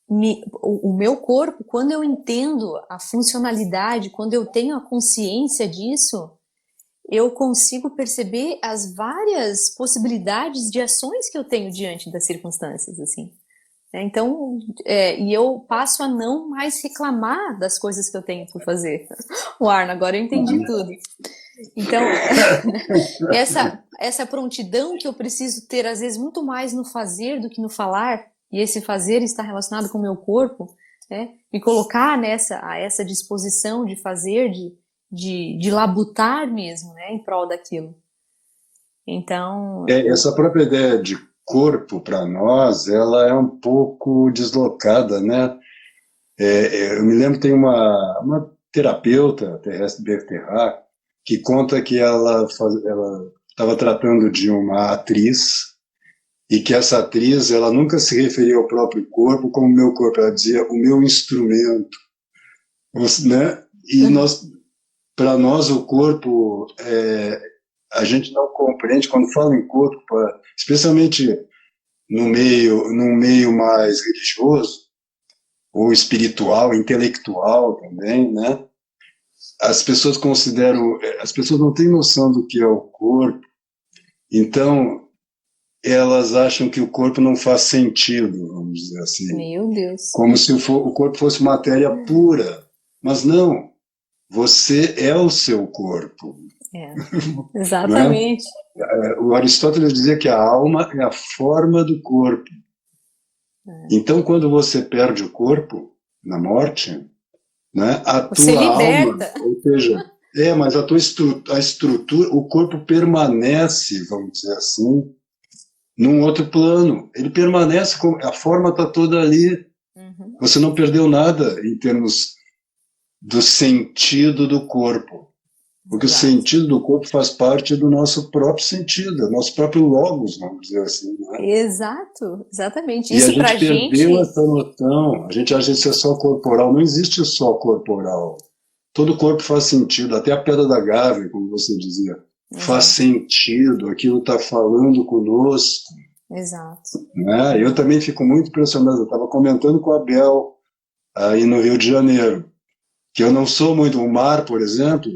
O meu corpo, quando eu entendo a funcionalidade, quando eu tenho a consciência disso, eu consigo perceber as várias possibilidades de ações que eu tenho diante das circunstâncias, assim. Então, e eu passo a não mais reclamar das coisas que eu tenho por fazer. O Arno, agora eu entendi tudo. Então, essa prontidão que eu preciso ter, às vezes, muito mais no fazer do que no falar, e esse fazer está relacionado com o meu corpo, né? Me colocar a essa disposição de fazer, de labutar mesmo, né? Em prol daquilo. Então... Essa própria ideia de corpo, para nós, ela é um pouco deslocada, né? Eu me lembro que tem uma terapeuta, Terrestre Berterrac, que conta que ela estava tratando de uma atriz e que essa atriz ela nunca se referia ao próprio corpo como meu corpo, ela dizia o meu instrumento, né? E para nós o corpo a gente não compreende quando fala em corpo, especialmente num meio mais religioso, ou espiritual, intelectual também, né? As pessoas não têm noção do que é o corpo, então elas acham que o corpo não faz sentido, vamos dizer assim. Meu Deus. Como se o corpo fosse matéria pura. Mas não, você é o seu corpo. Exatamente. O Aristóteles dizia que a alma é a forma do corpo. Então, quando você perde o corpo na morte, né, a Você tua liberta. alma, ou seja, mas a tua estrutura, o corpo permanece, vamos dizer assim, num outro plano. Ele permanece, a forma está toda ali. Você não perdeu nada em termos do sentido do corpo. Porque o sentido do corpo faz parte do nosso próprio sentido, do nosso próprio logos, vamos dizer assim. Né? Exato, exatamente. E Isso a gente pra perdeu essa noção. A gente acha que isso é só corporal. Não existe só corporal. Todo corpo faz sentido. Até a pedra da Gávea, como você dizia, faz sentido. Aquilo está falando conosco. Exato. Né? Eu também fico muito impressionado. Eu estava comentando com a Bel aí no Rio de Janeiro, que eu não sou muito... O mar, por exemplo,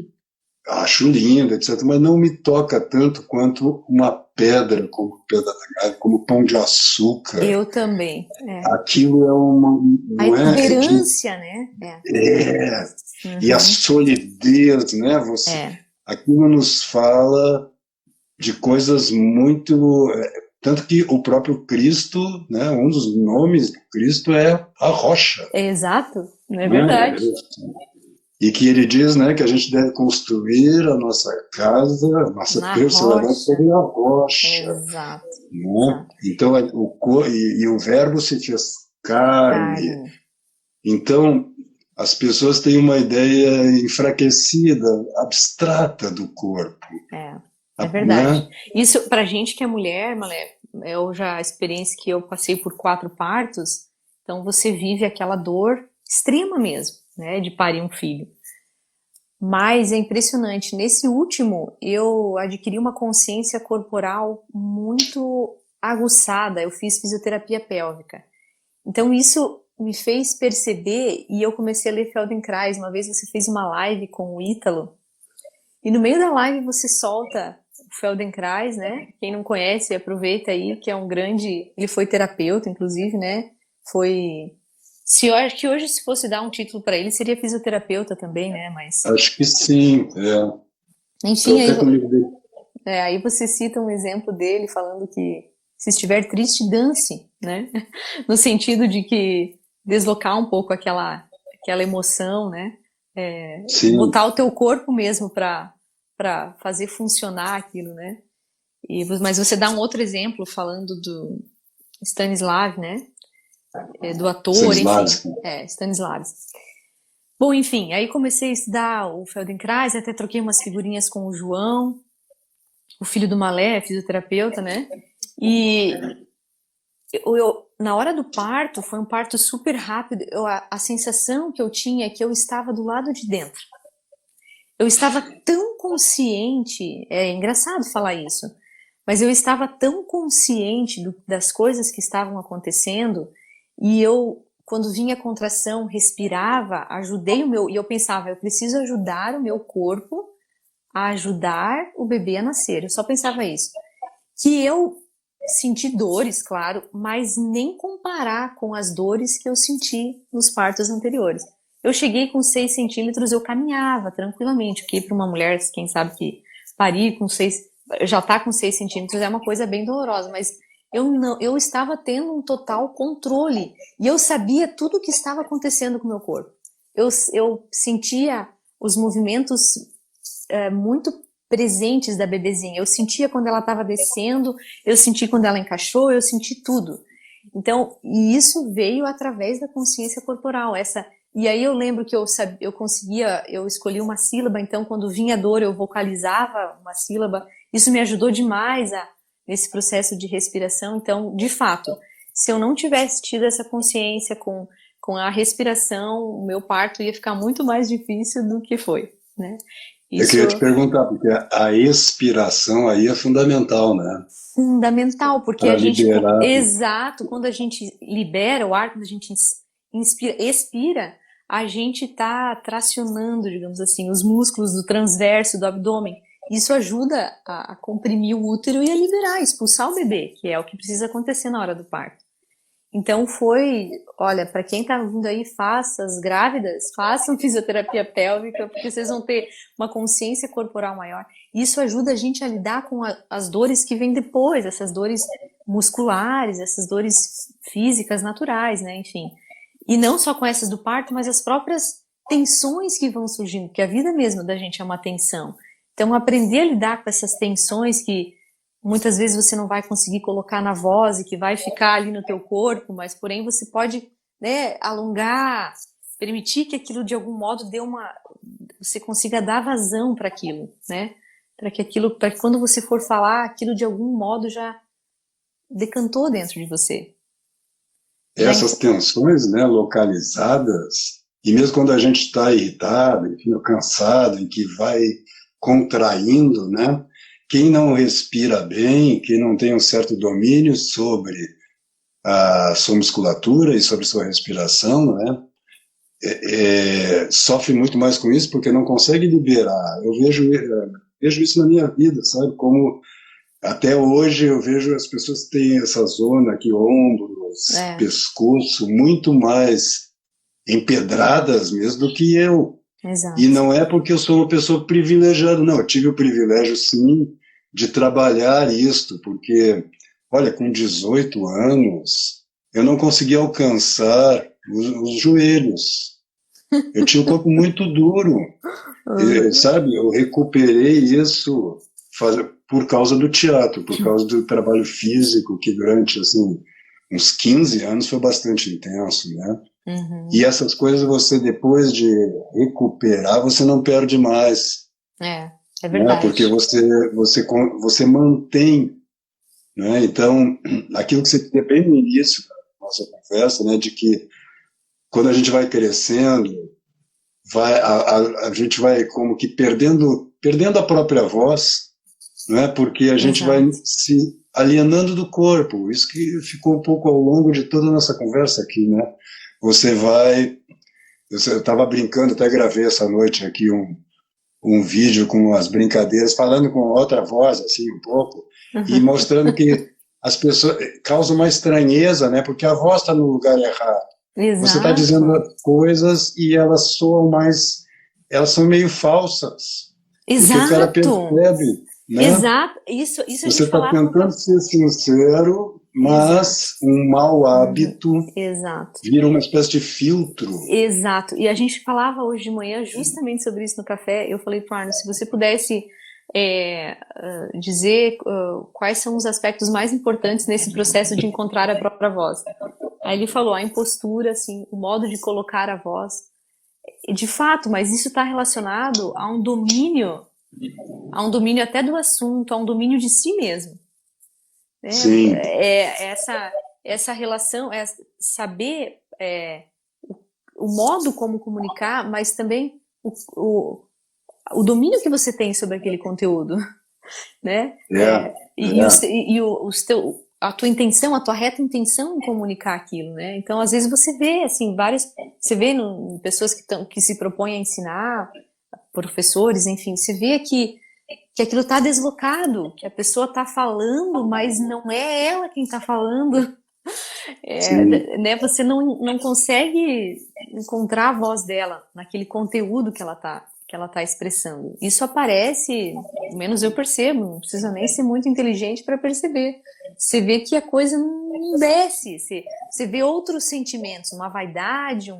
acho lindo, etc., mas não me toca tanto quanto uma pedra, como pedra da Gávea, como pão de açúcar. Eu também. Aquilo é uma... A exuberância, né? E a solidez, né? Aquilo nos fala de coisas muito... Tanto que o próprio Cristo, né, um dos nomes do Cristo é a rocha. Exato, não é verdade. E que ele diz, né, que a gente deve construir a nossa casa, a nossa personalidade sobre a rocha. Exato. Né? Então, o verbo se fez carne. Então, as pessoas têm uma ideia enfraquecida, abstrata do corpo. É verdade. Isso, pra gente que é mulher, Malé, a experiência que eu passei por 4 partos, então você vive aquela dor extrema mesmo, né, de parir um filho. Mas é impressionante, nesse último eu adquiri uma consciência corporal muito aguçada, eu fiz fisioterapia pélvica. Então isso me fez perceber, e eu comecei a ler Feldenkrais. Uma vez você fez uma live com o Ítalo, e no meio da live você solta o Feldenkrais, né? Quem não conhece, aproveita aí, que é um grande... Ele foi terapeuta, inclusive, né? Eu acho que hoje, se fosse dar um título para ele, seria fisioterapeuta também, né? Mas... Acho que sim, Enfim, aí você cita um exemplo dele falando que se estiver triste, dance, né? No sentido de que deslocar um pouco aquela emoção, né? Botar o teu corpo mesmo para fazer funcionar aquilo, né? Mas você dá um outro exemplo falando do Stanisław, né? Do ator, enfim. Stanisław. Bom, enfim, aí comecei a estudar o Feldenkrais, até troquei umas figurinhas com o João, o filho do Malé, fisioterapeuta, né? E na hora do parto, foi um parto super rápido, a sensação que eu tinha é que eu estava do lado de dentro. Eu estava tão consciente, é engraçado falar isso, mas eu estava tão consciente das coisas que estavam acontecendo, e eu, quando vinha a contração, respirava, e eu pensava, eu preciso ajudar o meu corpo a ajudar o bebê a nascer. Eu só pensava isso. Que eu senti dores, claro, mas nem comparar com as dores que eu senti nos partos anteriores. Eu cheguei com 6 centímetros, eu caminhava tranquilamente, porque para uma mulher, quem sabe que parir com 6, já tá com 6 centímetros é uma coisa bem dolorosa, mas eu estava tendo um total controle, e eu sabia tudo o que estava acontecendo com o meu corpo. Eu sentia os movimentos muito presentes da bebezinha. Eu sentia quando ela estava descendo, eu senti quando ela encaixou, eu senti tudo. Então, e isso veio através da consciência corporal. E aí eu lembro que eu escolhi uma sílaba, então quando vinha dor eu vocalizava uma sílaba. Isso me ajudou demais nesse processo de respiração. Então, de fato, se eu não tivesse tido essa consciência com a respiração, o meu parto ia ficar muito mais difícil do que foi, né? Eu queria te perguntar, porque a expiração aí é fundamental, né? Fundamental, porque Para a gente, liberar. exato, quando a gente libera o ar, quando a gente inspira, expira, a gente está tracionando, digamos assim, os músculos do transverso do abdômen. Isso ajuda a comprimir o útero e a liberar, expulsar o bebê, que é o que precisa acontecer na hora do parto. Então olha, para quem está vindo aí, as grávidas, façam fisioterapia pélvica, porque vocês vão ter uma consciência corporal maior. Isso ajuda a gente a lidar com as dores que vêm depois, essas dores musculares, essas dores físicas naturais, né, enfim. E não só com essas do parto, mas as próprias tensões que vão surgindo, porque a vida mesma da gente é uma tensão. Então, aprender a lidar com essas tensões que muitas vezes você não vai conseguir colocar na voz e que vai ficar ali no teu corpo, mas porém você pode, né, alongar, permitir que aquilo de algum modo você consiga dar vazão para aquilo, né? Para que quando você for falar, aquilo de algum modo já decantou dentro de você. Essas tensões, né, localizadas, e mesmo quando a gente está irritado, enfim, cansado, em que vai contraindo, né? Quem não respira bem, quem não tem um certo domínio sobre a sua musculatura e sobre sua respiração, né, sofre muito mais com isso porque não consegue liberar. Eu vejo isso na minha vida, sabe? Como até hoje eu vejo as pessoas que têm essa zona aqui, ombros, pescoço, muito mais empedradas mesmo do que eu. Exato. E não é porque eu sou uma pessoa privilegiada, não. Eu tive o privilégio, sim, de trabalhar isto, porque, olha, com 18 anos, eu não conseguia alcançar os joelhos. Eu tinha o corpo muito duro, sabe? Eu recuperei isso por causa do teatro, por causa do trabalho físico, que durante, assim, uns 15 anos foi bastante intenso, né? Uhum. E essas coisas você, depois de recuperar, você não perde mais. É verdade. Né? Porque você mantém, né? Então, aquilo que você disse bem no início da nossa conversa, né, de que quando a gente vai crescendo, a gente vai como que perdendo a própria voz, né? Porque a gente vai se alienando do corpo. Isso que ficou um pouco ao longo de toda a nossa conversa aqui, né? Eu estava brincando, até gravei essa noite aqui um vídeo com as brincadeiras, falando com outra voz, assim, um pouco, e mostrando que as pessoas causam uma estranheza, né? Porque a voz está no lugar errado. Exato. Você está dizendo coisas e elas são meio falsas. Exato. Porque o cara percebe, né? Exato. Isso você está tentando ser sincero, mas um mau hábito vira uma espécie de filtro. Exato. E a gente falava hoje de manhã justamente sobre isso no café. Eu falei para o Arno, se você pudesse dizer quais são os aspectos mais importantes nesse processo de encontrar a própria voz. Aí ele falou, a impostura, assim, o modo de colocar a voz. De fato, mas isso está relacionado a um domínio até do assunto, a um domínio de si mesmo. Sim. Essa relação, saber o modo como comunicar, mas também o domínio que você tem sobre aquele conteúdo, né? A tua intenção, a tua reta intenção em comunicar aquilo, né? Então, às vezes você vê, assim, você vê pessoas que se propõem a ensinar, professores, enfim, você vê que aquilo está deslocado, que a pessoa está falando, mas não é ela quem está falando. Né? Você não consegue encontrar a voz dela naquele conteúdo que ela tá expressando. Isso aparece, pelo menos eu percebo, não precisa nem ser muito inteligente para perceber. Você vê que a coisa não desce, você vê outros sentimentos, uma vaidade,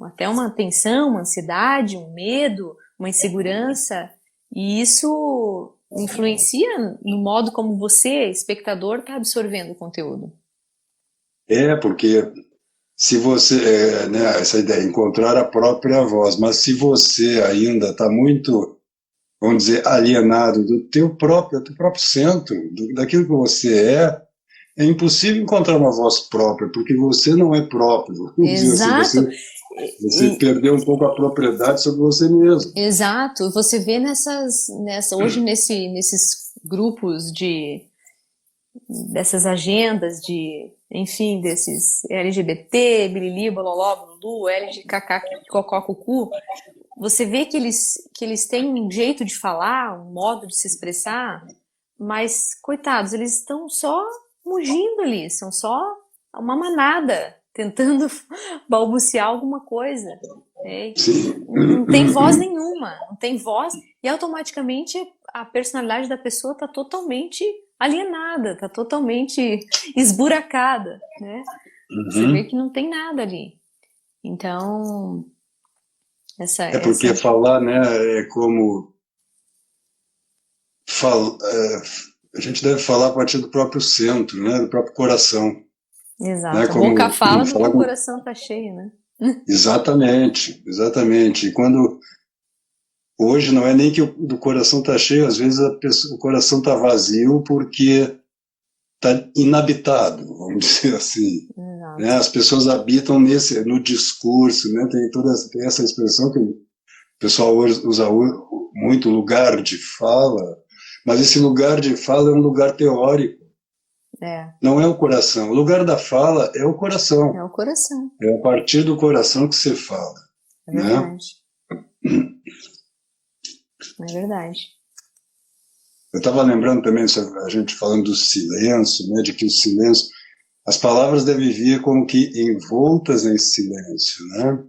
até uma tensão, uma ansiedade, um medo, uma insegurança, e isso influencia no modo como você, espectador, está absorvendo o conteúdo. Porque se você, né, essa ideia, encontrar a própria voz, mas se você ainda está muito, vamos dizer, alienado do teu próprio centro, daquilo que você é impossível encontrar uma voz própria, porque você não é próprio. Exato. Você perdeu um pouco a propriedade sobre você mesmo. Exato. Você vê hoje nesses grupos dessas agendas enfim, desses LGBT, bilili, bololó, blulu, LGKK, cocó, você vê que eles têm um jeito de falar, um modo de se expressar, mas, coitados, eles estão só mugindo ali, são só uma manada, tentando balbuciar alguma coisa. Não tem voz nenhuma, não tem voz, e automaticamente a personalidade da pessoa está totalmente alienada, está totalmente esburacada, né? Você vê que não tem nada ali. Então, porque falar, né, é como a gente deve falar a partir do próprio centro, né, do próprio coração. Exato. Né, a boca fala do que o coração está cheio, né? Exatamente. E quando hoje não é nem que do coração está cheio, às vezes o coração está vazio porque está inabitado, vamos dizer assim. Né? As pessoas habitam no discurso, né? Tem essa expressão que o pessoal hoje usa muito, lugar de fala, mas esse lugar de fala é um lugar teórico. Não é o coração. O lugar da fala é o coração. É o coração. É a partir do coração que você fala. É verdade. Né? É verdade. Eu estava lembrando também, a gente falando do silêncio, né, de que o silêncio, as palavras devem vir como que envoltas em silêncio, né?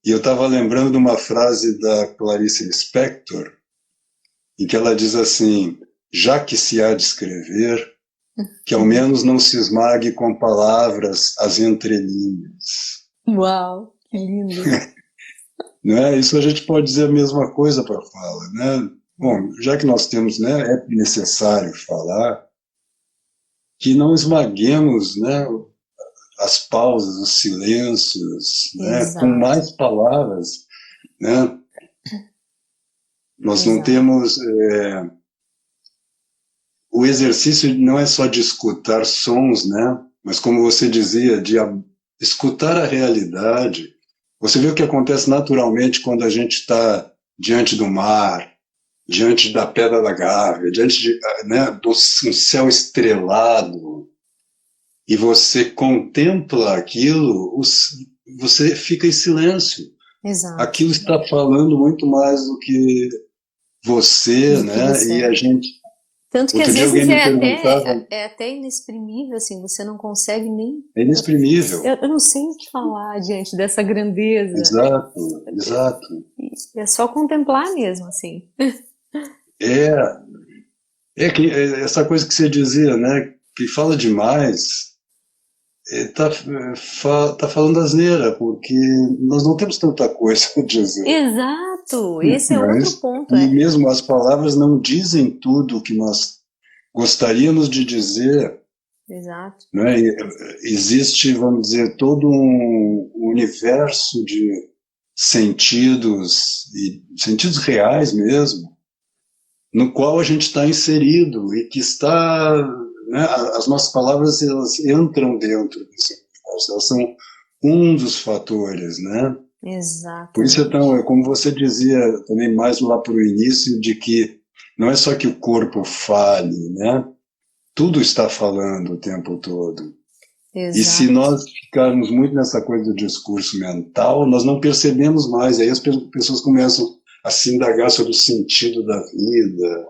E eu estava lembrando de uma frase da Clarice Lispector, em que ela diz assim: já que se há de escrever, que ao menos não se esmague com palavras as entrelinhas. Uau, que lindo! Né? Isso a gente pode dizer a mesma coisa para a fala, né? Bom, já que nós temos, né, é necessário falar, que não esmaguemos, né, as pausas, os silêncios, né, com mais palavras, né? Nós não temos... o exercício não é só de escutar sons, né? Mas como você dizia, de escutar a realidade. Você vê o que acontece naturalmente quando a gente está diante do mar, diante da Pedra da Gávea, diante de, né, do céu estrelado, e você contempla aquilo, você fica em silêncio. Exato. Aquilo está falando muito mais do que você, né? E a gente... Tanto que às vezes é até inexprimível, assim, você não consegue nem... É inexprimível. Eu não sei o que falar diante dessa grandeza. Exato. É só contemplar mesmo, assim. É que essa coisa que você dizia, né, que fala demais, tá falando asneira, porque nós não temos tanta coisa a dizer. Exato, esse é outro ponto. E mesmo as palavras não dizem tudo o que nós gostaríamos de dizer. Exato. Né? Existe, vamos dizer, todo um universo de sentidos, e sentidos reais mesmo, no qual a gente está inserido e que está, né, as nossas palavras, elas entram dentro desse universo, elas são um dos fatores, né? Exato. Por isso, então, como você dizia também mais lá para o início, de que não é só que o corpo fale, né? Tudo está falando o tempo todo. Exato. E se nós ficarmos muito nessa coisa do discurso mental, nós não percebemos mais, aí as pessoas começam a se indagar sobre o sentido da vida,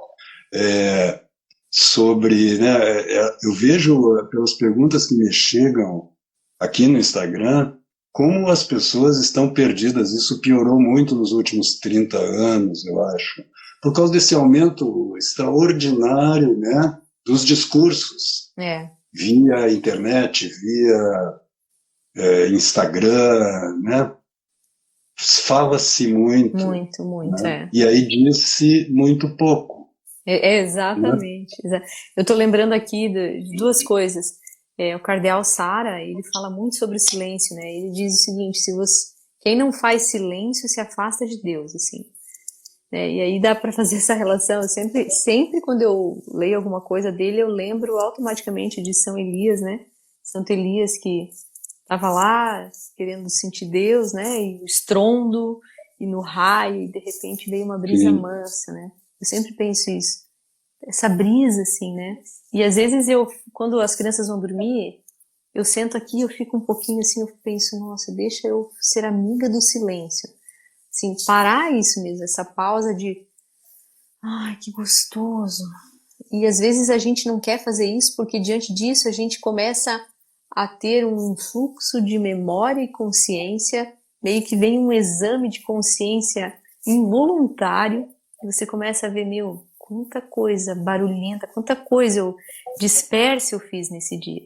sobre, né, eu vejo pelas perguntas que me chegam aqui no Instagram, como as pessoas estão perdidas. Isso piorou muito nos últimos 30 anos, eu acho, por causa desse aumento extraordinário, né, dos discursos, via internet, via Instagram, né? Fala-se muito. Muito, né? E aí diz-se muito pouco. Exatamente. Né? Eu estou lembrando aqui de duas coisas. O cardeal Sara, ele fala muito sobre o silêncio, né? Ele diz o seguinte: quem não faz silêncio se afasta de Deus, assim. E aí dá para fazer essa relação. Eu sempre quando eu leio alguma coisa dele, eu lembro automaticamente de São Elias, né? Santo Elias, que Tava lá querendo sentir Deus, né? E o estrondo, e no raio, e de repente veio uma brisa Sim. mansa, né? Eu sempre penso isso. Essa brisa, assim, né? E às vezes quando as crianças vão dormir, eu sento aqui, eu fico um pouquinho assim, eu penso, nossa, deixa eu ser amiga do silêncio. Assim, parar isso mesmo, essa pausa de, ai, que gostoso. E às vezes a gente não quer fazer isso porque diante disso a gente começa a ter um fluxo de memória e consciência, meio que vem um exame de consciência involuntário, e você começa a ver, meu, quanta coisa barulhenta, quanta coisa dispersa eu fiz nesse dia.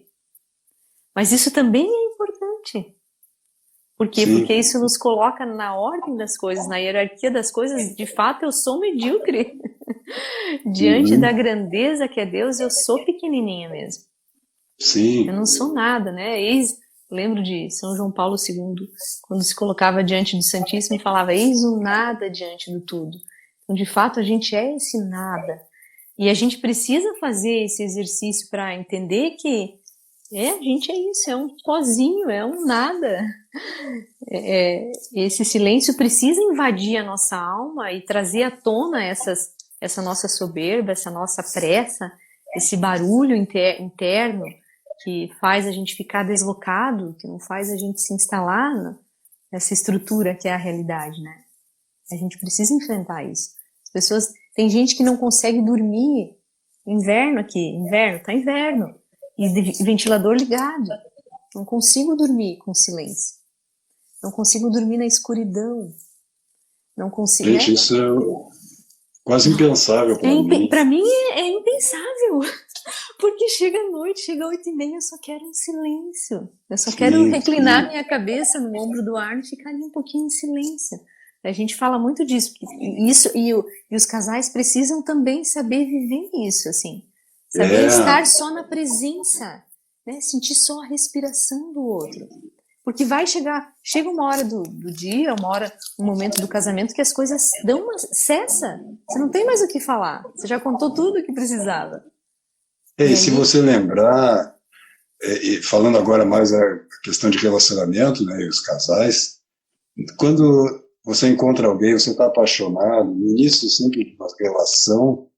Mas isso também é importante. Por quê? Sim. Porque isso nos coloca na ordem das coisas, na hierarquia das coisas. De fato, eu sou medíocre. Diante da grandeza que é Deus, eu sou pequenininha mesmo. Sim. Eu não sou nada, né? Lembro de São João Paulo II, quando se colocava diante do Santíssimo e falava, eis o nada diante do tudo. Então, de fato, a gente é esse nada. E a gente precisa fazer esse exercício para entender que a gente é isso, é um pozinho, é um nada. Esse silêncio precisa invadir a nossa alma e trazer à tona essa nossa soberba, essa nossa pressa, esse barulho interno que faz a gente ficar deslocado, que não faz a gente se instalar nessa estrutura que é a realidade, né? A gente precisa enfrentar isso. As pessoas, tem gente que não consegue dormir, tá inverno, e ventilador ligado, não consigo dormir com silêncio, não consigo dormir na escuridão, não consigo... Gente, né? isso é quase impensável para mim. Para mim é impensável, porque chega a noite, chega 8h30, eu só quero um silêncio, eu só quero reclinar minha cabeça no ombro do Arno e ficar ali um pouquinho em silêncio. A gente fala muito disso, e os casais precisam também saber viver isso, assim, saber estar só na presença, né? Sentir só a respiração do outro. Porque chega uma hora do dia, um momento do casamento que as coisas cessa. Você não tem mais o que falar. Você já contou tudo o que precisava. E se você lembrar, falando agora mais a questão de relacionamento, né, e os casais, quando você encontra alguém, você está apaixonado, no início sempre de uma relação,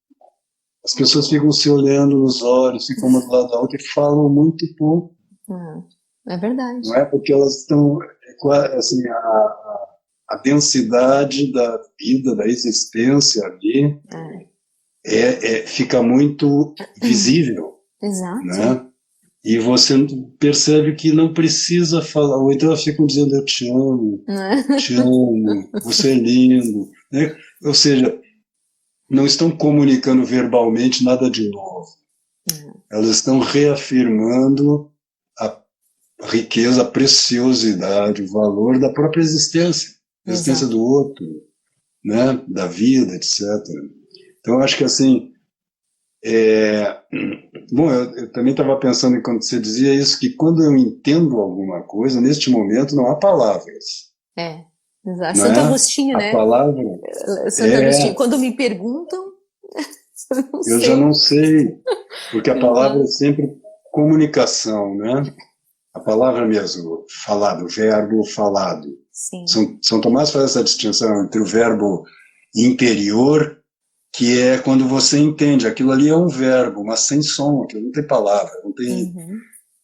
as pessoas ficam se olhando nos olhos, ficam uma do lado da outra e falam muito pouco. É verdade. Não é porque elas estão, assim, a densidade da vida, da existência ali, fica muito visível. Exato. Né? E você percebe que não precisa falar, ou então elas ficam dizendo eu te amo, você é lindo. Né? Ou seja, não estão comunicando verbalmente nada de novo. Elas estão reafirmando a riqueza, a preciosidade, o valor da própria existência, a existência do outro, né? Da vida, etc. Então, eu acho que assim, bom, eu também estava pensando quando você dizia isso, que quando eu entendo alguma coisa, neste momento não há palavras. Exato. Santo Agostinho, né? A palavra Santo Agostinho. Quando me perguntam, eu já não sei, porque a palavra é sempre comunicação, né? A palavra mesmo, falado, o verbo falado. Sim. São Tomás faz essa distinção entre o verbo interior, que é quando você entende, aquilo ali é um verbo, mas sem som, aquilo não tem palavra, não tem,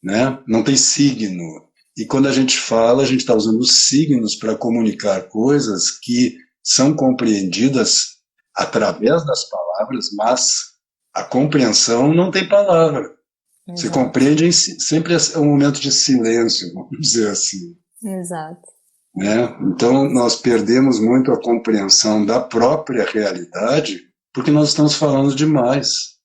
né? Não tem signo. E quando a gente fala, a gente está usando os signos para comunicar coisas que são compreendidas através das palavras, mas a compreensão não tem palavra. Você compreende, sempre é um momento de silêncio, vamos dizer assim. Exato. Né? Então, nós perdemos muito a compreensão da própria realidade porque nós estamos falando demais.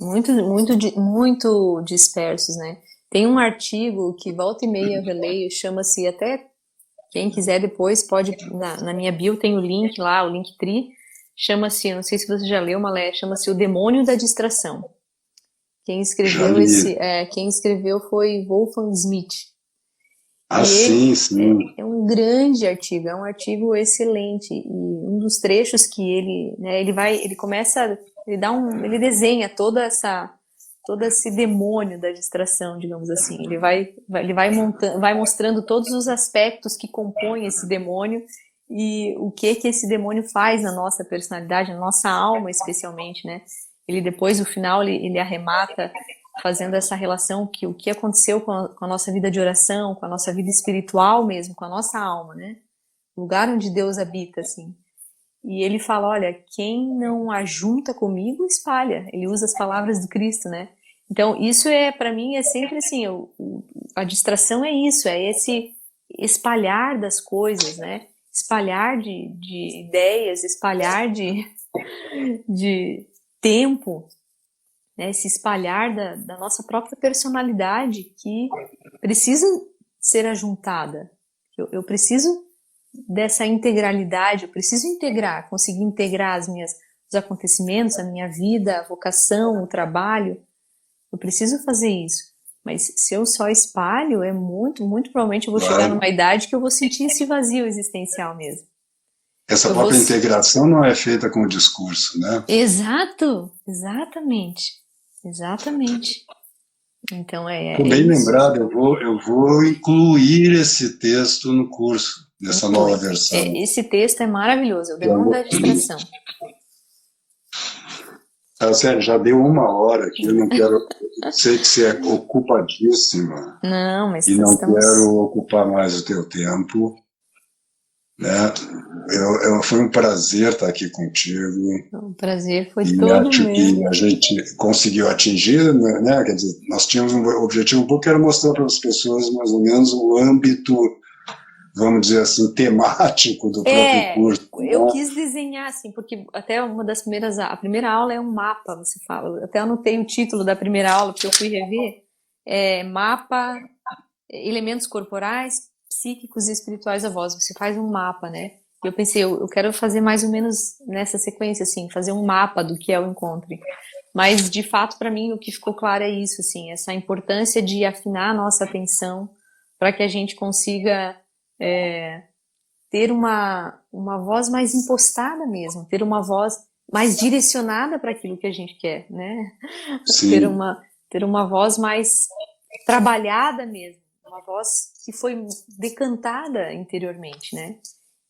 Muito dispersos, né? Tem um artigo que volta e meia eu releio, chama-se, até quem quiser depois pode, na minha bio tem o link lá, o Linktree, chama-se, não sei se você já leu, Malé, chama-se O Demônio da Distração. Quem escreveu foi Wolfgang Smith. Sim. É um grande artigo, é um artigo excelente. E um dos trechos que ele, né, ele desenha toda todo esse demônio da distração, digamos assim. Ele vai mostrando todos os aspectos que compõem esse demônio e o que esse demônio faz na nossa personalidade, na nossa alma especialmente, né? Ele depois, no final, ele arremata fazendo essa relação que o que aconteceu com a nossa vida de oração, com a nossa vida espiritual mesmo, com a nossa alma, né? O lugar onde Deus habita, assim. E ele fala, olha, quem não ajunta comigo, espalha. Ele usa as palavras do Cristo, né? Então, isso para mim, é sempre assim, a distração é isso, é esse espalhar das coisas, né? Espalhar de ideias, espalhar de tempo, né? Se espalhar da nossa própria personalidade que precisa ser ajuntada. Eu preciso dessa integralidade, eu preciso conseguir integrar os acontecimentos, a minha vida, a vocação, o trabalho. Eu preciso fazer isso. Mas se eu só espalho, muito provavelmente eu vou chegar numa idade que eu vou sentir esse vazio existencial mesmo. Essa própria integração não é feita com o discurso, né? Exato, exatamente. Então bem lembrado, eu vou incluir esse texto no curso, nessa nova versão. Esse texto é maravilhoso, o demônio da distração. Sério, já deu 1 hora aqui, eu não quero... Sei que você é ocupadíssima. Não, mas e não quero ocupar mais o teu tempo. Né? Foi um prazer estar aqui contigo. O prazer foi todo meu. E a gente conseguiu atingir, né? Quer dizer, nós tínhamos um objetivo um pouco, que era mostrar para as pessoas mais ou menos o âmbito, vamos dizer assim, temático do próprio curso. Eu quis desenhar assim, porque até uma das primeiras, a primeira aula é um mapa, você fala, até anotei o título da primeira aula, porque eu fui rever, mapa, elementos corporais, psíquicos e espirituais da voz. Você faz um mapa, né? E eu pensei, eu quero fazer mais ou menos nessa sequência, assim, fazer um mapa do que é o encontro. Mas, de fato, para mim, o que ficou claro é isso, assim, essa importância de afinar a nossa atenção para que a gente consiga ter uma voz mais impostada mesmo, ter uma voz mais direcionada para aquilo que a gente quer, né? Sim. Ter uma voz mais trabalhada mesmo, uma voz que foi decantada interiormente, né?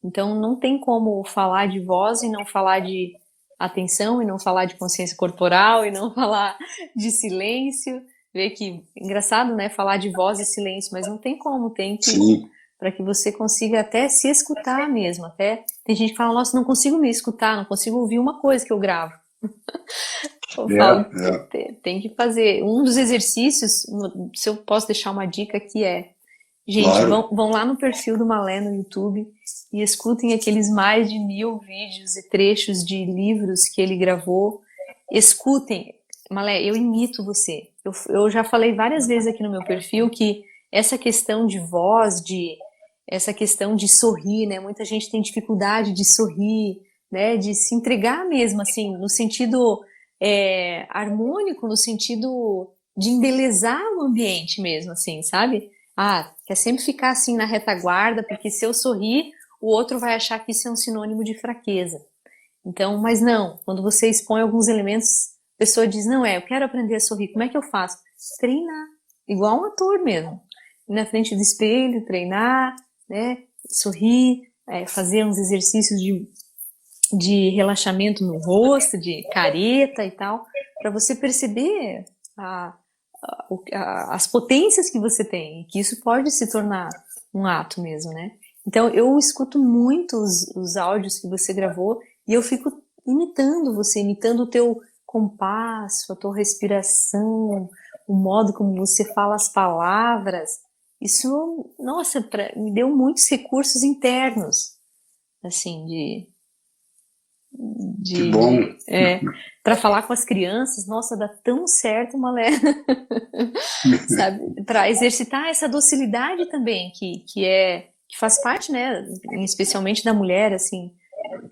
Então não tem como falar de voz e não falar de atenção, e não falar de consciência corporal, e não falar de silêncio. Vê que, engraçado, né? Falar de voz e silêncio, mas não tem como, tem que... Para que você consiga até se escutar mesmo. Até tem gente que fala, nossa, não consigo me escutar, não consigo ouvir uma coisa que eu gravo. Eu falo, tem que fazer. Um dos exercícios, se eu posso deixar uma dica aqui gente, claro. vão lá no perfil do Malé no YouTube e escutem aqueles mais de 1000 vídeos e trechos de livros que ele gravou. Escutem. Malé, eu imito você. Eu já falei várias vezes aqui no meu perfil que essa questão de voz, essa questão de sorrir, né? Muita gente tem dificuldade de sorrir, né? De se entregar mesmo, assim, no sentido harmônico, no sentido de embelezar o ambiente mesmo, assim, sabe? Quer sempre ficar assim na retaguarda, porque se eu sorrir, o outro vai achar que isso é um sinônimo de fraqueza. Então, mas não, quando você expõe alguns elementos, a pessoa diz, não, eu quero aprender a sorrir, como é que eu faço? Treinar, igual um ator mesmo. Ir na frente do espelho, treinar, né? Sorrir, fazer uns exercícios de relaxamento no rosto, de careta e tal, para você perceber as potências que você tem, e que isso pode se tornar um ato mesmo, né? Então eu escuto muito os áudios que você gravou e eu fico imitando você, imitando o teu compasso, a tua respiração, o modo como você fala as palavras. Isso, nossa, me deu muitos recursos internos, assim, que bom. Para falar com as crianças, nossa, dá tão certo, Malé. Sabe? Para exercitar essa docilidade também, que faz parte, né, especialmente da mulher, assim.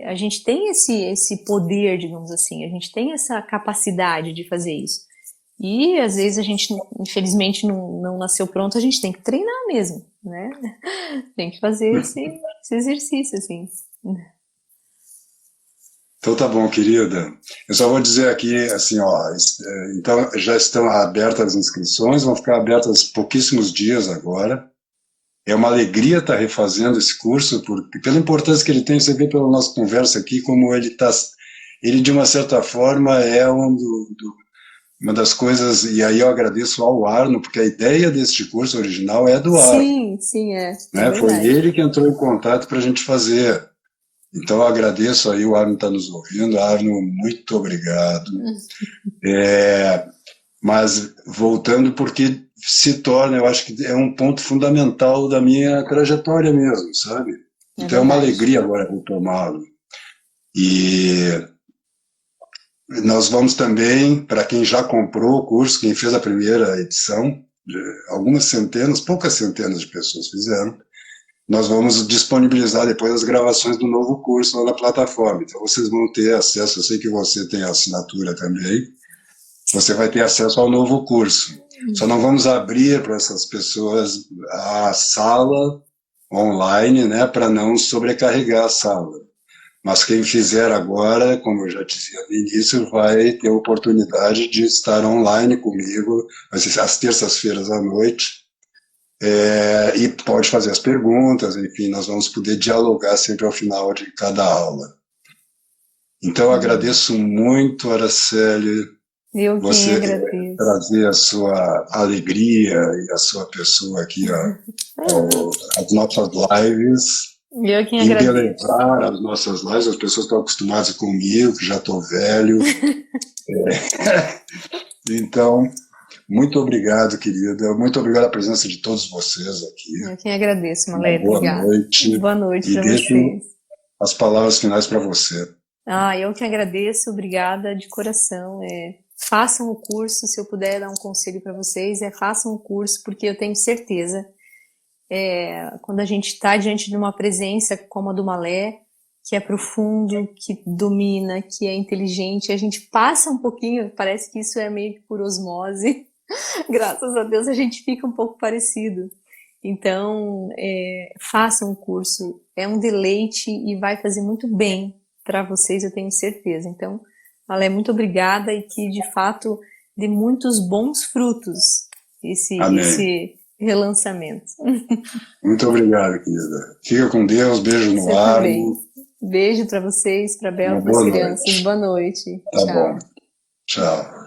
A gente tem esse poder, digamos assim, a gente tem essa capacidade de fazer isso. E às vezes a gente, infelizmente, não nasceu pronto, a gente tem que treinar mesmo, né? Tem que fazer esse exercício, assim. Então tá bom, querida. Eu só vou dizer aqui, assim, ó, então já estão abertas as inscrições, vão ficar abertas pouquíssimos dias agora. É uma alegria estar refazendo esse curso, porque pela importância que ele tem, você vê pela nossa conversa aqui, como ele de uma certa forma é uma das coisas, e aí eu agradeço ao Arno, porque a ideia deste curso original é do Arno. Sim, é Né? Foi verdade. ele que entrou em contato para a gente fazer. Então eu agradeço aí, o Arno está nos ouvindo. Arno, muito obrigado. Mas voltando, porque se torna, eu acho que é um ponto fundamental da minha trajetória mesmo, sabe? Então é uma alegria agora retomá-lo. E nós vamos também, para quem já comprou o curso, quem fez a primeira edição, algumas centenas, poucas centenas de pessoas fizeram, nós vamos disponibilizar depois as gravações do novo curso lá na plataforma. Então vocês vão ter acesso, eu sei que você tem a assinatura também, você vai ter acesso ao novo curso. Só não vamos abrir para essas pessoas a sala online, né, para não sobrecarregar a sala. Mas quem fizer agora, como eu já dizia no início, vai ter a oportunidade de estar online comigo, às terças-feiras à noite, e pode fazer as perguntas, enfim, nós vamos poder dialogar sempre ao final de cada aula. Então, eu agradeço muito, Araceli, você trazer a sua alegria e a sua pessoa aqui às nossas lives. Eu que agradeço. Embelezar as nossas lives, as pessoas estão acostumadas comigo, que já estou velho. Então, muito obrigado, querida. Muito obrigado a presença de todos vocês aqui. Eu que agradeço, Malê. Boa noite. Boa noite para vocês. As palavras finais para você. Eu que agradeço, obrigada de coração. Façam o curso, se eu puder dar um conselho para vocês, façam o curso, porque eu tenho certeza, quando a gente está diante de uma presença como a do Malé, que é profundo, que domina, que é inteligente, a gente passa um pouquinho, parece que isso é meio que por osmose, graças a Deus a gente fica um pouco parecido. Então, façam o curso, é um deleite e vai fazer muito bem para vocês, eu tenho certeza. Então, Malé, muito obrigada e que, de fato, dê muitos bons frutos esse relançamento. Muito obrigado, querida. Fica com Deus, beijo no ar. Beijo para vocês, para a Bela, para as crianças. Boa noite. Tá bom. Tchau.